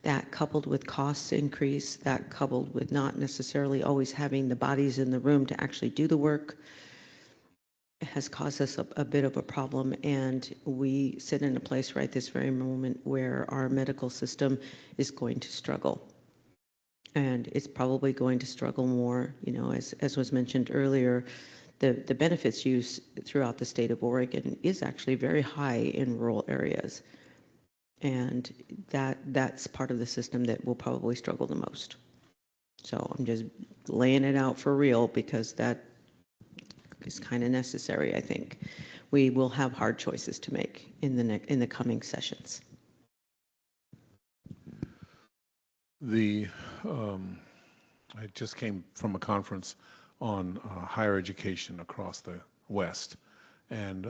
that, coupled with costs increase, that coupled with not necessarily always having the bodies in the room to actually do the work, has caused us a bit of a problem. And we sit in a place right this very moment where our medical system is going to struggle. And it's probably going to struggle more, you know, as was mentioned earlier. The benefits use throughout the state of Oregon is actually very high in rural areas. And that's part of the system that will probably struggle the most. So I'm just laying it out for real, because that is kind of necessary, I think. We will have hard choices to make in the coming sessions. I just came from a conference on higher education across the West, and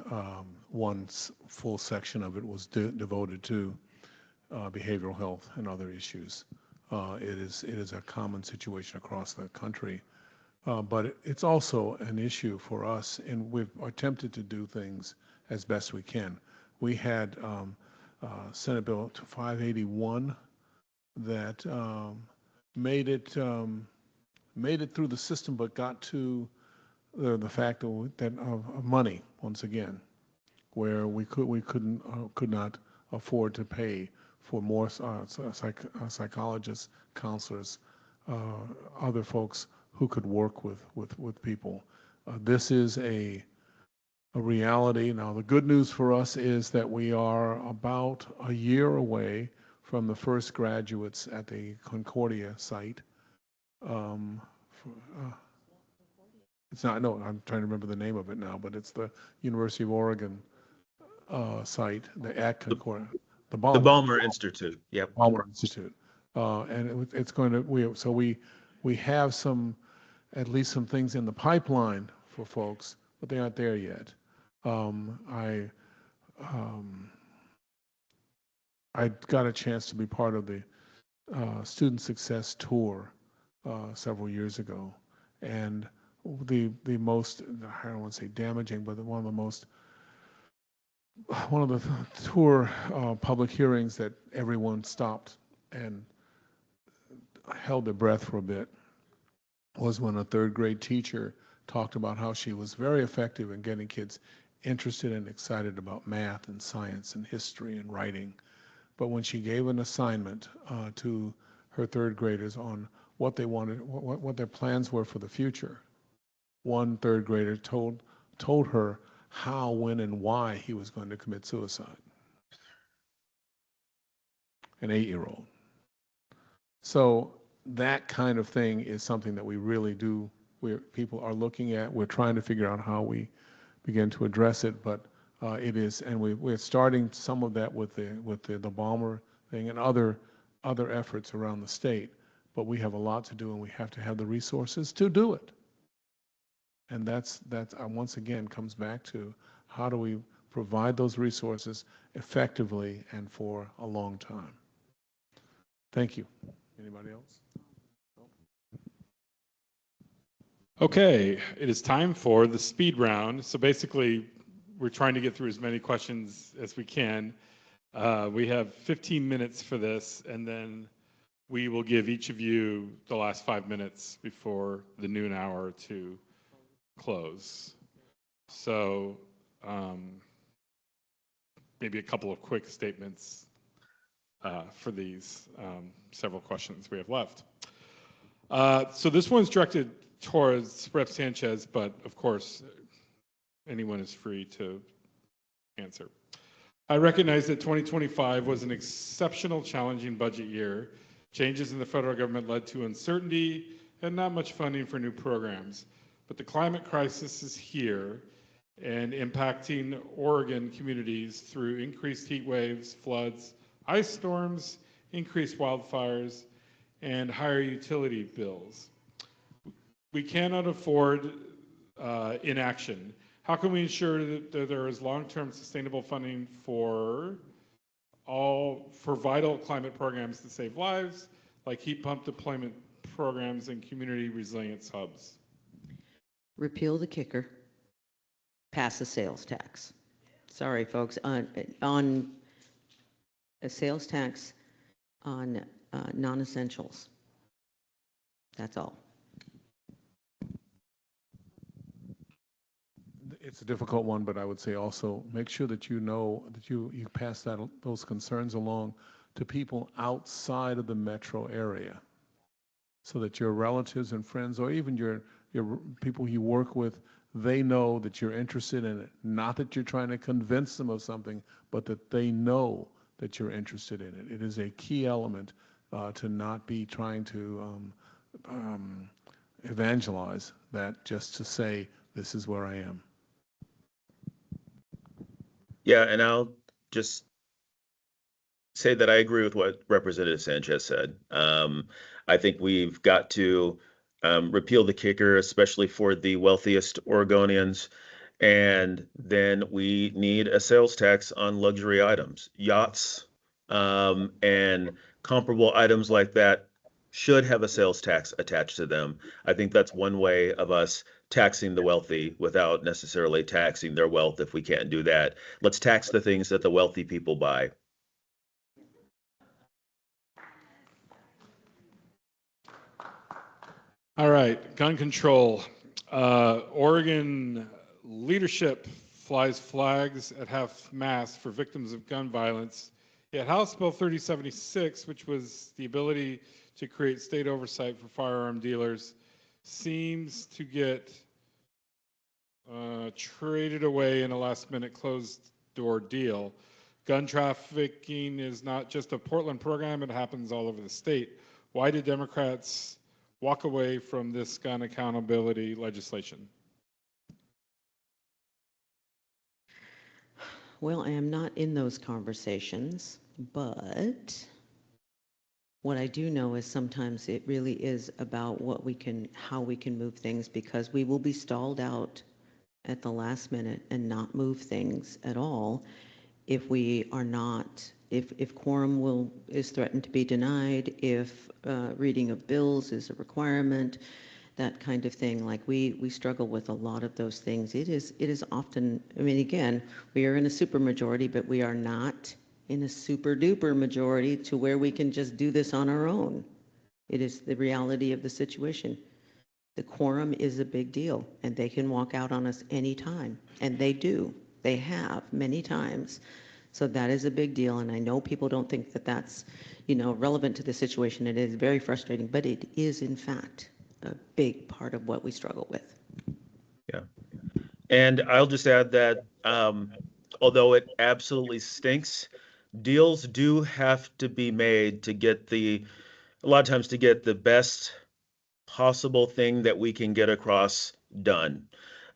one full section of it was devoted to behavioral health and other issues. It is a common situation across the country, but it's also an issue for us, and we've attempted to do things as best we can. We had Senate Bill 581 that made it through the system, but got to the fact of money once again, where we could not afford to pay for more psychologists, counselors, other folks who could work with people. This is a reality. Now, the good news for us is that we are about a year away from the first graduates at the Concordia site. It's not, no, I'm trying to remember the name of it now, but it's the University of Oregon site, at Concordia. The Balmer Institute. Yep. Balmer Institute. And it's going to, we have at least some things in the pipeline for folks, but they aren't there yet. I got a chance to be part of the Student Success Tour several years ago, and the most, I don't want to say damaging, but one of the tour public hearings that everyone stopped and held their breath for a bit was when a third grade teacher talked about how she was very effective in getting kids interested and excited about math and science and history and writing. But when she gave an assignment to her third graders on what they wanted, what their plans were for the future, one third grader told her how, when, and why he was going to commit suicide. An 8-year-old. So that kind of thing is something that we really do, people are looking at. We're trying to figure out how we begin to address it, but it is, and we're starting some of that with the Balmer thing and other efforts around the state. But we have a lot to do, and we have to have the resources to do it. And that's once again comes back to how do we provide those resources effectively and for a long time. Thank you. Anybody else? Okay, it is time for the speed round. So basically, we're trying to get through as many questions as we can. We have 15 minutes for this, and then we will give each of you the last 5 minutes before the noon hour to close. So maybe a couple of quick statements for these several questions we have left. So this one's directed towards Rep. Sanchez, but of course, anyone is free to answer. I recognize that 2025 was an exceptional challenging budget year. Changes in the federal government led to uncertainty and not much funding for new programs. But the climate crisis is here and impacting Oregon communities through increased heat waves, floods, ice storms, increased wildfires, and higher utility bills. We cannot afford inaction. How can we ensure that there is long-term sustainable funding for vital climate programs to save lives, like heat pump deployment programs and community resilience hubs? Repeal the kicker, pass a sales tax. Sorry, folks, on a sales tax on non-essentials. That's all. It's a difficult one, but I would say also make sure that you know that you pass those concerns along to people outside of the metro area, so that your relatives and friends, or even your people you work with, they know that you're interested in it. Not that you're trying to convince them of something, but that they know that you're interested in it. It is a key element to not be trying to evangelize that just to say, this is where I am. Yeah, and I'll just say that I agree with what Representative Sanchez said. I think we've got to repeal the kicker, especially for the wealthiest Oregonians. And then we need a sales tax on luxury items, yachts, and comparable items like that should have a sales tax attached to them. I think that's one way of us taxing the wealthy without necessarily taxing their wealth. If we can't do that, let's tax the things that the wealthy people buy. All right, gun control. Oregon leadership flies flags at half-mast for victims of gun violence. Yet House Bill 3076, which was the ability to create state oversight for firearm dealers, seems to get traded away in a last-minute closed-door deal. Gun trafficking is not just a Portland program, it happens all over the state. Why did Democrats walk away from this gun accountability legislation? Well, I am not in those conversations, but what I do know is sometimes it really is about how we can move things, because we will be stalled out at the last minute and not move things at all if we are not, if quorum is threatened to be denied, if reading of bills is a requirement, that kind of thing. Like we struggle with a lot of those things. It is often, I mean, again, we are in a super majority, but we are not in a super duper majority to where we can just do this on our own. It is the reality of the situation. The quorum is a big deal, and they can walk out on us anytime, and they do. They have many times. So that is a big deal, and I know people don't think that that's, relevant to the situation. It is very frustrating, but it is, in fact, a big part of what we struggle with. Yeah. And I'll just add that although it absolutely stinks, deals do have to be made to get a lot of times to get the best possible thing that we can get across done.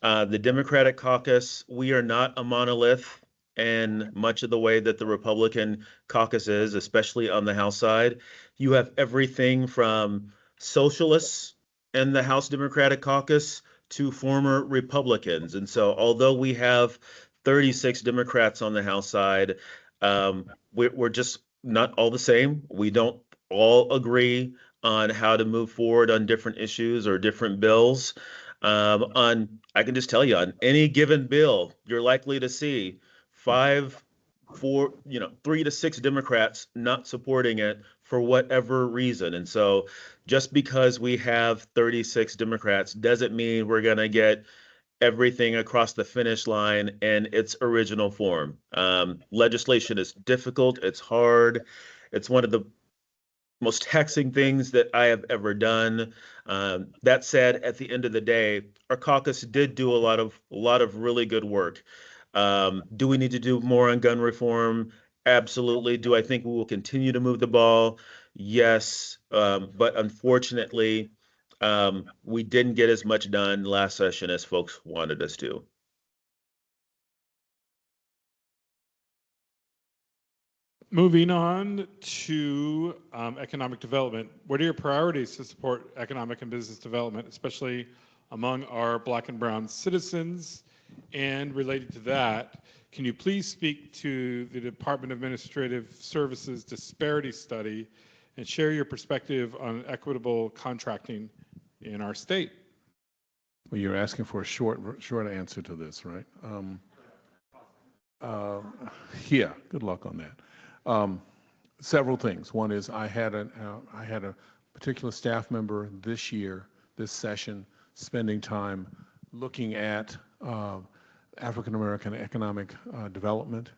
The Democratic caucus, we are not a monolith in much of the way that the Republican caucus is, especially on the House side. You have everything from socialists in the House Democratic caucus to former Republicans. And so although we have 36 Democrats on the House side, we're just not all the same. We don't all agree on how to move forward on different issues or different bills. I can just tell you, on any given bill, you're likely to see 3 to 6 Democrats not supporting it for whatever reason. And so just because we have 36 Democrats doesn't mean we're going to get everything across the finish line in its original form. Legislation is difficult, it's hard, it's one of the most taxing things that I have ever done. That said, at the end of the day, our caucus did do a lot of really good work. Do we need to do more on gun reform? Absolutely. Do I think we will continue to move the ball? Yes. But unfortunately, we didn't get as much done last session as folks wanted us to. Moving on to economic development. What are your priorities to support economic and business development, especially among our Black and Brown citizens? And related to that, can you please speak to the Department of Administrative Services disparity study and share your perspective on equitable contracting in our state? Well, you're asking for a short answer to this, right? Yeah, good luck on that. Several things. One is I had a particular staff member this session, spending time looking at African American economic development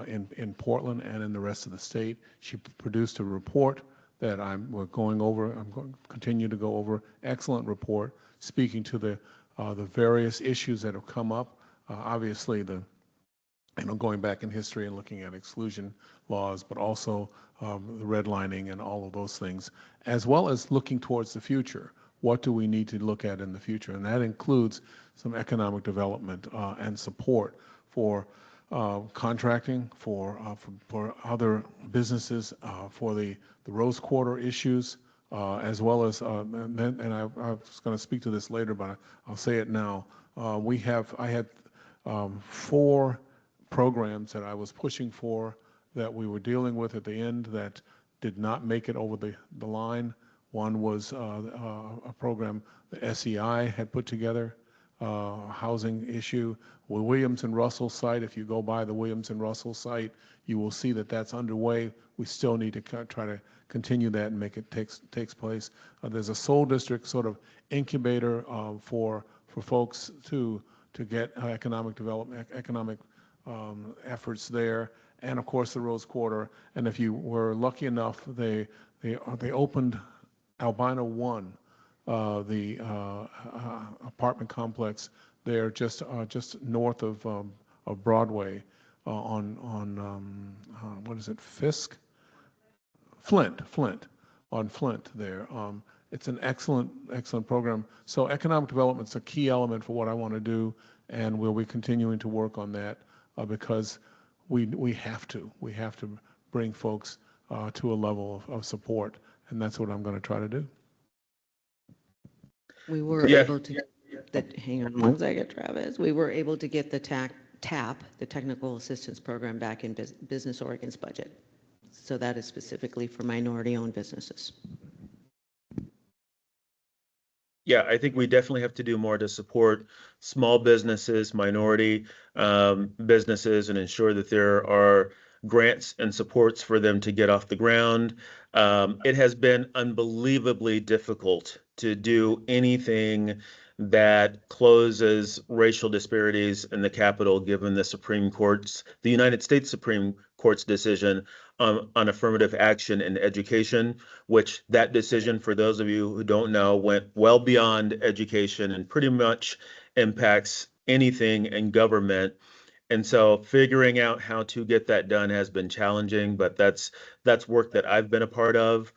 in Portland and in the rest of the state. She produced a report that we're going over. I'm going to continue to go over. Excellent report, speaking to the various issues that have come up. Obviously, going back in history and looking at exclusion laws, but also the redlining and all of those things, as well as looking towards the future. What do we need to look at in the future? And that includes some economic development and support for contracting, for other businesses, for the Rose Quarter issues, as well as, I was going to speak to this later, but I'll say it now. I had 4 programs that I was pushing for that we were dealing with at the end that did not make it over the line. One was a program the SEI had put together, housing issue. The Williams and Russell site, if you go by the Williams and Russell site, you will see that that's underway. We still need to try to continue that and make it takes place. There's a Soul District sort of incubator for folks to get economic development, economic efforts there, and of course the Rose Quarter. And if you were lucky enough, they opened Albina 1, the apartment complex there, just north of Broadway, on what is it, Fisk? Flint on Flint there. It's an excellent program. So economic development is a key element for what I want to do, and we'll be continuing to work on that because we have to bring folks to a level of support, and that's what I'm going to try to do. We were able to, hang on one second, Travis. We were able to get the TAP, the Technical Assistance Program, back in Business Oregon's budget. So that is specifically for minority-owned businesses. Yeah, I think we definitely have to do more to support small businesses, minority businesses, and ensure that there are grants and supports for them to get off the ground. It has been unbelievably difficult to do anything that closes racial disparities in the Capitol, given the United States Supreme Court's decision on affirmative action in education, which that decision, for those of you who don't know, went well beyond education and pretty much impacts anything in government. And so figuring out how to get that done has been challenging, but that's work that I've been a part of.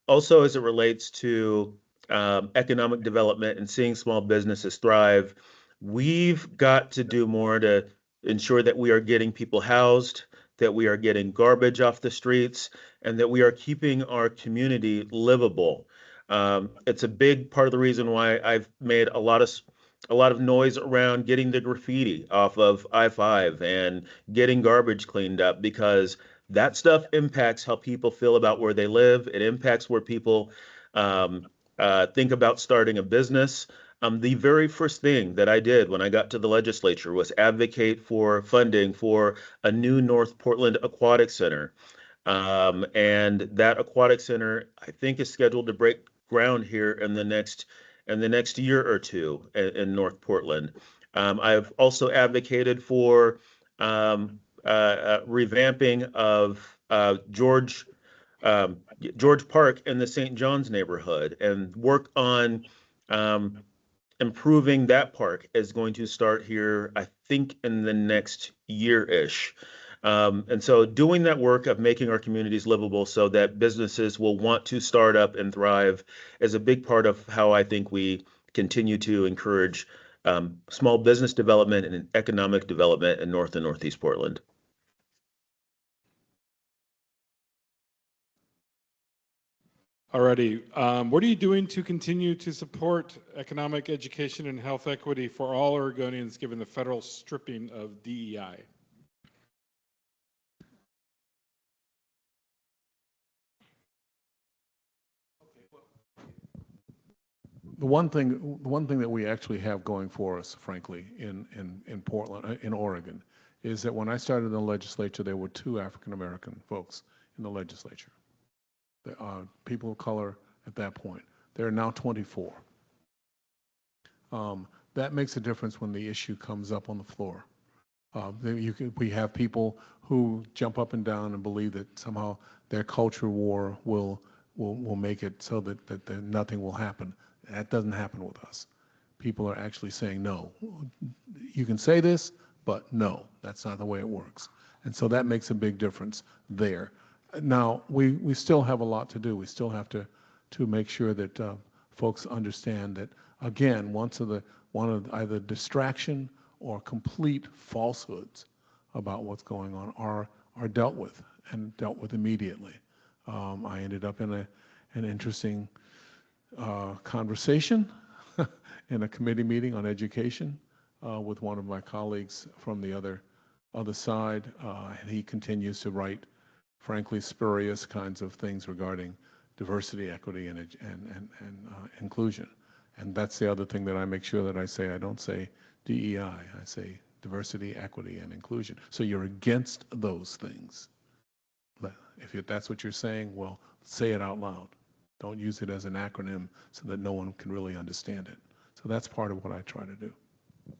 Also, as it relates to economic development and seeing small businesses thrive, we've got to do more to ensure that we are getting people housed, that we are getting garbage off the streets, and that we are keeping our community livable. It's a big part of the reason why I've made a lot of noise around getting the graffiti off of I-5 and getting garbage cleaned up, because that stuff impacts how people feel about where they live. It impacts where people think about starting a business. The very first thing that I did when I got to the legislature was advocate for funding for a new North Portland Aquatic Center. And that aquatic center, I think, is scheduled to break ground here in the next year or two in North Portland. I've also advocated for revamping of George Park in the St. John's neighborhood, and work on improving that park is going to start here, I think, in the next year-ish. And so doing that work of making our communities livable so that businesses will want to start up and thrive is a big part of how I think we continue to encourage small business development and economic development in North and Northeast Portland. Alrighty, what are you doing to continue to support economic, education, and health equity for all Oregonians given the federal stripping of DEI? The one thing that we actually have going for us, frankly, in Portland, in Oregon, is that when I started in the legislature, there were 2 African-American folks in the legislature. People of color at that point. There are now 24. That makes a difference when the issue comes up on the floor. We have people who jump up and down and believe that somehow their culture war will make it so that nothing will happen. That doesn't happen with us. People are actually saying, no, you can say this, but no, that's not the way it works. And so that makes a big difference there. Now, we still have a lot to do. We still have to make sure that folks understand that, again, one of either distraction or complete falsehoods about what's going on are dealt with, and dealt with immediately. I ended up in an interesting conversation in a committee meeting on education with one of my colleagues from the other side, and he continues to write, frankly, spurious kinds of things regarding diversity, equity, and inclusion. And that's the other thing that I make sure that I say. I don't say DEI. I say diversity, equity, and inclusion. So you're against those things. If that's what you're saying, well, say it out loud. Don't use it as an acronym so that no one can really understand it. So that's part of what I try to do. I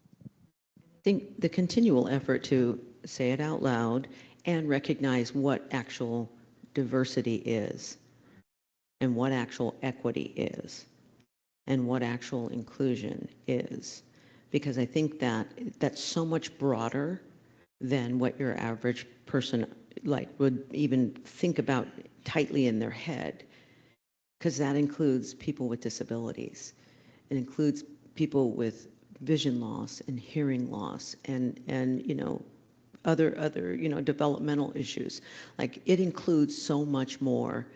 think the continual effort to say it out loud and recognize what actual diversity is, and what actual equity is, and what actual inclusion is. Because I think that that's so much broader than what your average person would even think about tightly in their head. Because that includes people with disabilities. It includes people with vision loss and hearing loss and other developmental issues. Like, it includes so much more.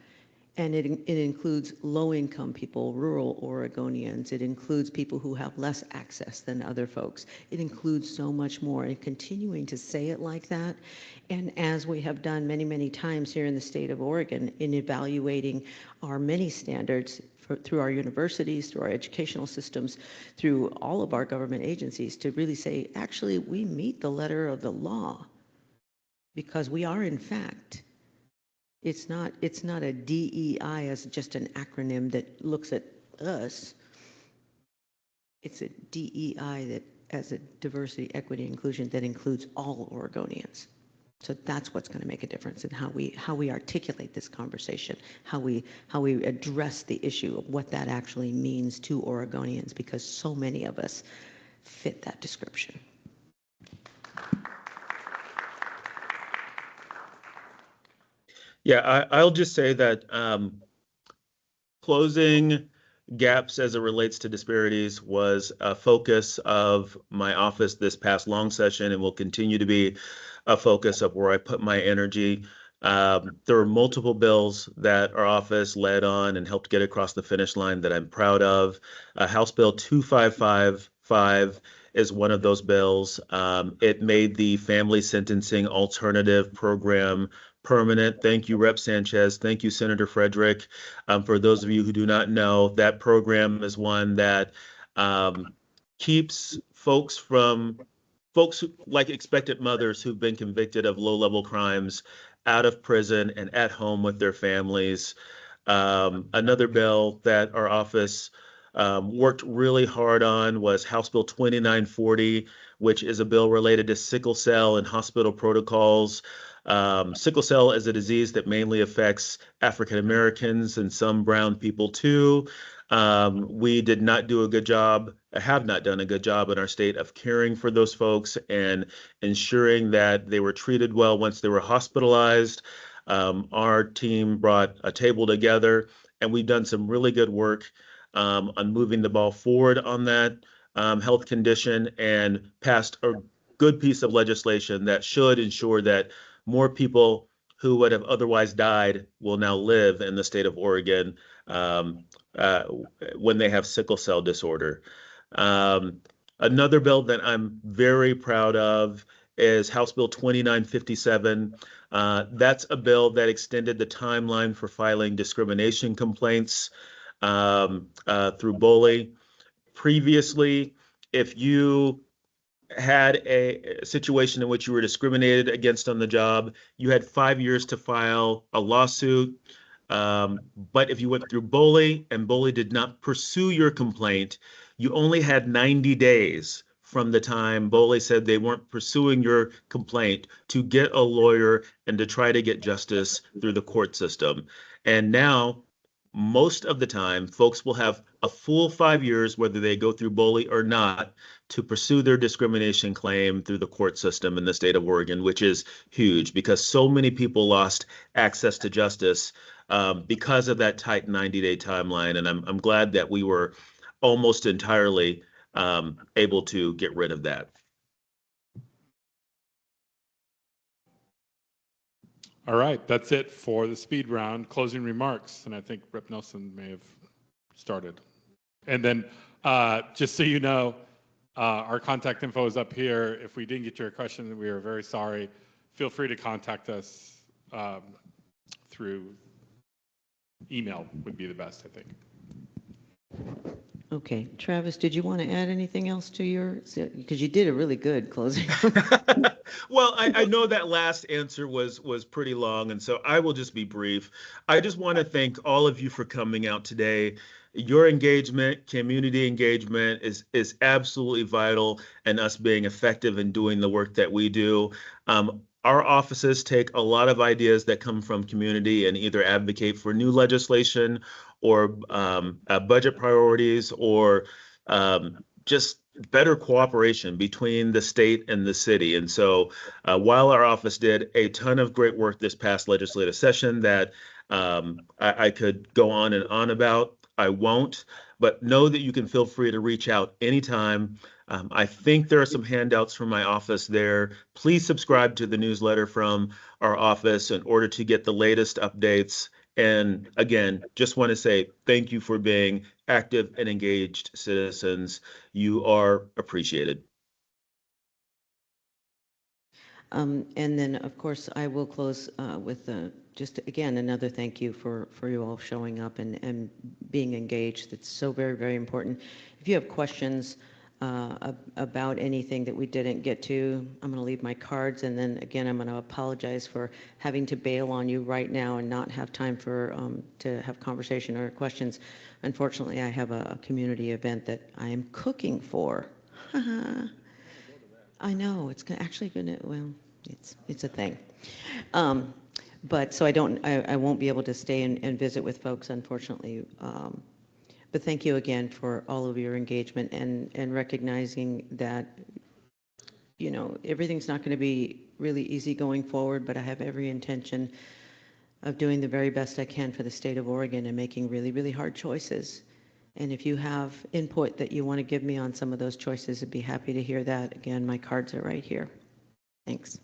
And it includes low-income people, rural Oregonians. It includes people who have less access than other folks. It includes so much more. And continuing to say it like that, and as we have done many, many times here in the state of Oregon in evaluating our many standards through our universities, through our educational systems, through all of our government agencies, to really say, actually, we meet the letter of the law, because we are, in fact, it's not a DEI as just an acronym that looks at us. It's a DEI that as a diversity, equity, inclusion that includes all Oregonians. So that's what's going to make a difference in how we articulate this conversation, how we address the issue of what that actually means to Oregonians, because so many of us fit that description. Yeah, I'll just say that closing gaps as it relates to disparities was a focus of my office this past long session, and will continue to be a focus of where I put my energy. There are multiple bills that our office led on and helped get across the finish line that I'm proud of. House Bill 2555 is one of those bills. It made the family sentencing alternative program permanent. Thank you, Rep. Sanchez. Thank you, Senator Frederick. For those of you who do not know, that program is one that keeps folks like expectant mothers who've been convicted of low-level crimes out of prison and at home with their families. Another bill that our office worked really hard on was House Bill 2940, which is a bill related to sickle cell and hospital protocols. Sickle cell is a disease that mainly affects African Americans and some brown people too. We did not do a good job, have not done a good job in our state of caring for those folks and ensuring that they were treated well once they were hospitalized. Our team brought a table together, and we've done some really good work on moving the ball forward on that health condition and passed a good piece of legislation that should ensure that more people who would have otherwise died will now live in the state of Oregon when they have sickle cell disorder. Another bill that I'm very proud of is House Bill 2957. That's a bill that extended the timeline for filing discrimination complaints through BOLI. Previously, if you had a situation in which you were discriminated against on the job, you had 5 years to file a lawsuit. But if you went through BOLI and BOLI did not pursue your complaint, you only had 90 days from the time BOLI said they weren't pursuing your complaint to get a lawyer and to try to get justice through the court system. And now, most of the time, folks will have a full 5 years, whether they go through BOLI or not, to pursue their discrimination claim through the court system in the state of Oregon, which is huge because so many people lost access to justice because of that tight 90-day timeline. And I'm glad that we were almost entirely able to get rid of that. All right, that's it for the speed round. Closing remarks, and I think Rep. Nelson may have started. And then, just so you know, our contact info is up here. If we didn't get your question, we are very sorry. Feel free to contact us through email would be the best, I think. Okay, Travis, did you want to add anything else to your, because you did a really good closing. Well, I know that last answer was pretty long, and so I will just be brief. I just want to thank all of you for coming out today. Your engagement, community engagement is absolutely vital in us being effective in doing the work that we do. Our offices take a lot of ideas that come from community and either advocate for new legislation or budget priorities or just better cooperation between the state and the city. And so while our office did a ton of great work this past legislative session that I could go on and on about, I won't, but know that you can feel free to reach out anytime. I think there are some handouts from my office there. Please subscribe to the newsletter from our office in order to get the latest updates. And again, just want to say thank you for being active and engaged citizens. You are appreciated. And then, of course, I will close with just, again, another thank you for you all showing up and being engaged. It's so very, very important. If you have questions about anything that we didn't get to, I'm going to leave my cards. And then, again, I'm going to apologize for having to bail on you right now and not have time for to have conversation or questions. Unfortunately, I have a community event that I am cooking for. I know it's actually going to, well, it's a thing. But so I won't be able to stay and visit with folks, unfortunately. But thank you again for all of your engagement and recognizing that, you know, everything's not going to be really easy going forward, but I have every intention of doing the very best I can for the state of Oregon and making really, really hard choices. And if you have input that you want to give me on some of those choices, I'd be happy to hear that. Again, my cards are right here. Thanks.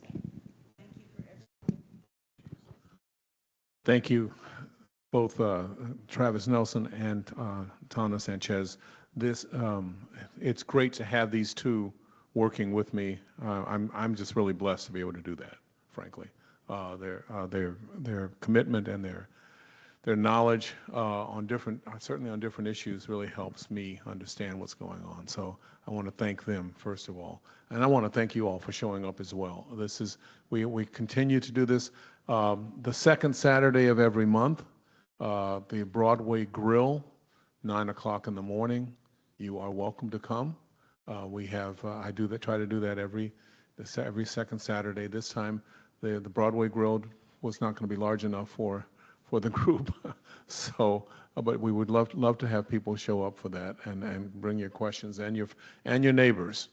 Thank you, both Travis Nelson and Tawna Sanchez. It's great to have these two working with me. I'm just really blessed to be able to do that, frankly. Their commitment and their knowledge on certainly on different issues really helps me understand what's going on. So I want to thank them, first of all. And I want to thank you all for showing up as well. We continue to do this the second Saturday of every month. The Broadway Grill 9 o'clock in the morning, you are welcome to come. We have, I do that, try to do that every second Saturday. This time, the Broadway Grill was not going to be large enough for the group. So, but we would love to have people show up for that and bring your questions and your neighbors.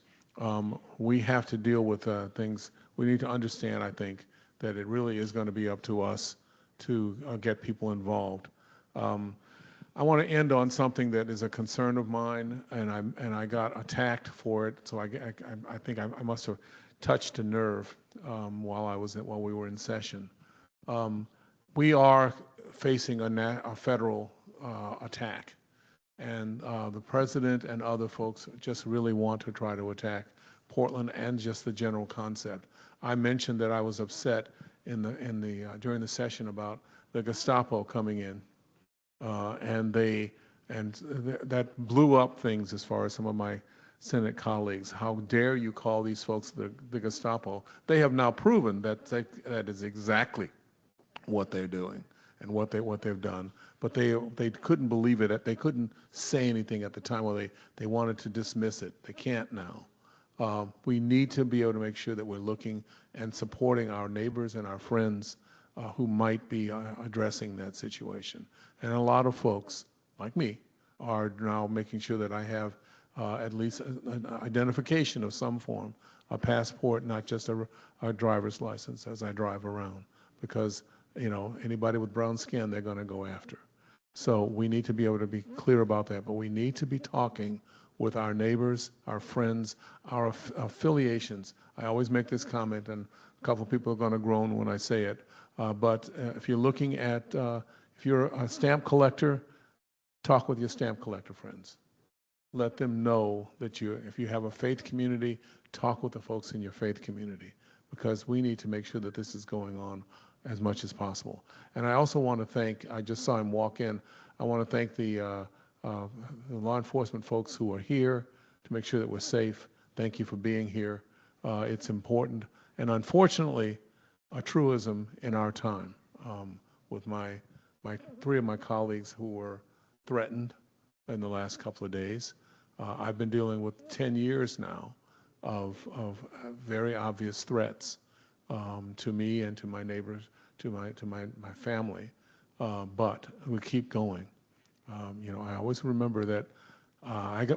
We have to deal with things. We need to understand, I think, that it really is going to be up to us to get people involved. I want to end on something that is a concern of mine, and I got attacked for it. So I think I must have touched a nerve while we were in session. We are facing a federal attack, and the president and other folks just really want to try to attack Portland and just the general concept. I mentioned that I was upset during the session about the Gestapo coming in, and that blew up things as far as some of my Senate colleagues. How dare you call these folks the Gestapo? They have now proven that that is exactly what they're doing and what they've done. But they couldn't believe it. They couldn't say anything at the time, or they wanted to dismiss it. They can't now. We need to be able to make sure that we're looking and supporting our neighbors and our friends who might be addressing that situation. And a lot of folks, like me, are now making sure that I have at least an identification of some form, a passport, not just a driver's license as I drive around. Because, anybody with brown skin, they're going to go after. So we need to be able to be clear about that, but we need to be talking with our neighbors, our friends, our affiliations. I always make this comment, and a couple of people are going to groan when I say it, but if you're looking at, if you're a stamp collector, talk with your stamp collector friends. Let them know that if you have a faith community, talk with the folks in your faith community, because we need to make sure that this is going on as much as possible. And I also want to thank, I just saw him walk in, I want to thank the law enforcement folks who are here to make sure that we're safe. Thank you for being here. It's important. And unfortunately, a truism in our time with three of my colleagues who were threatened in the last couple of days. I've been dealing with 10 years now of very obvious threats to me and to my neighbors, to my family, but we keep going. I always remember that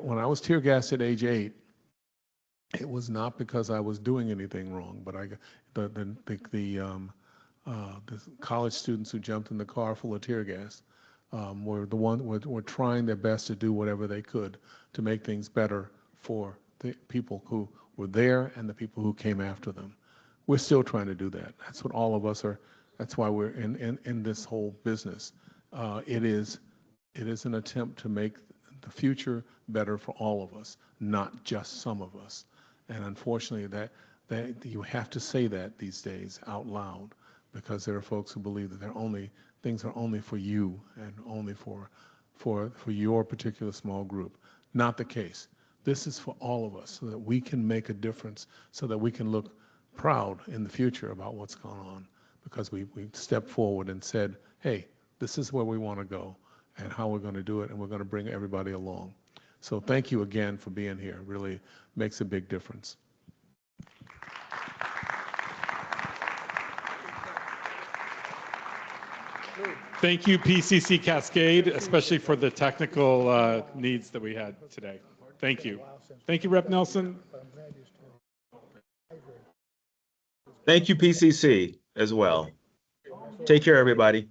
when I was tear gassed at age 8, it was not because I was doing anything wrong, but the college students who jumped in the car full of tear gas were trying their best to do whatever they could to make things better for the people who were there and the people who came after them. We're still trying to do that. That's what all of us are. That's why we're in this whole business. It is an attempt to make the future better for all of us, not just some of us. And unfortunately, that you have to say that these days out loud, because there are folks who believe that things are only for you and only for your particular small group. Not the case. This is for all of us, so that we can make a difference, so that we can look proud in the future about what's going on, because we stepped forward and said, hey, this is where we want to go and how we're going to do it, and we're going to bring everybody along. So thank you again for being here. It really makes a big difference. Thank you, PCC-Cascade, especially for the technical needs that we had today. Thank you. Thank you, Rep. Nelson. Thank you, PCC, as well. Take care, everybody.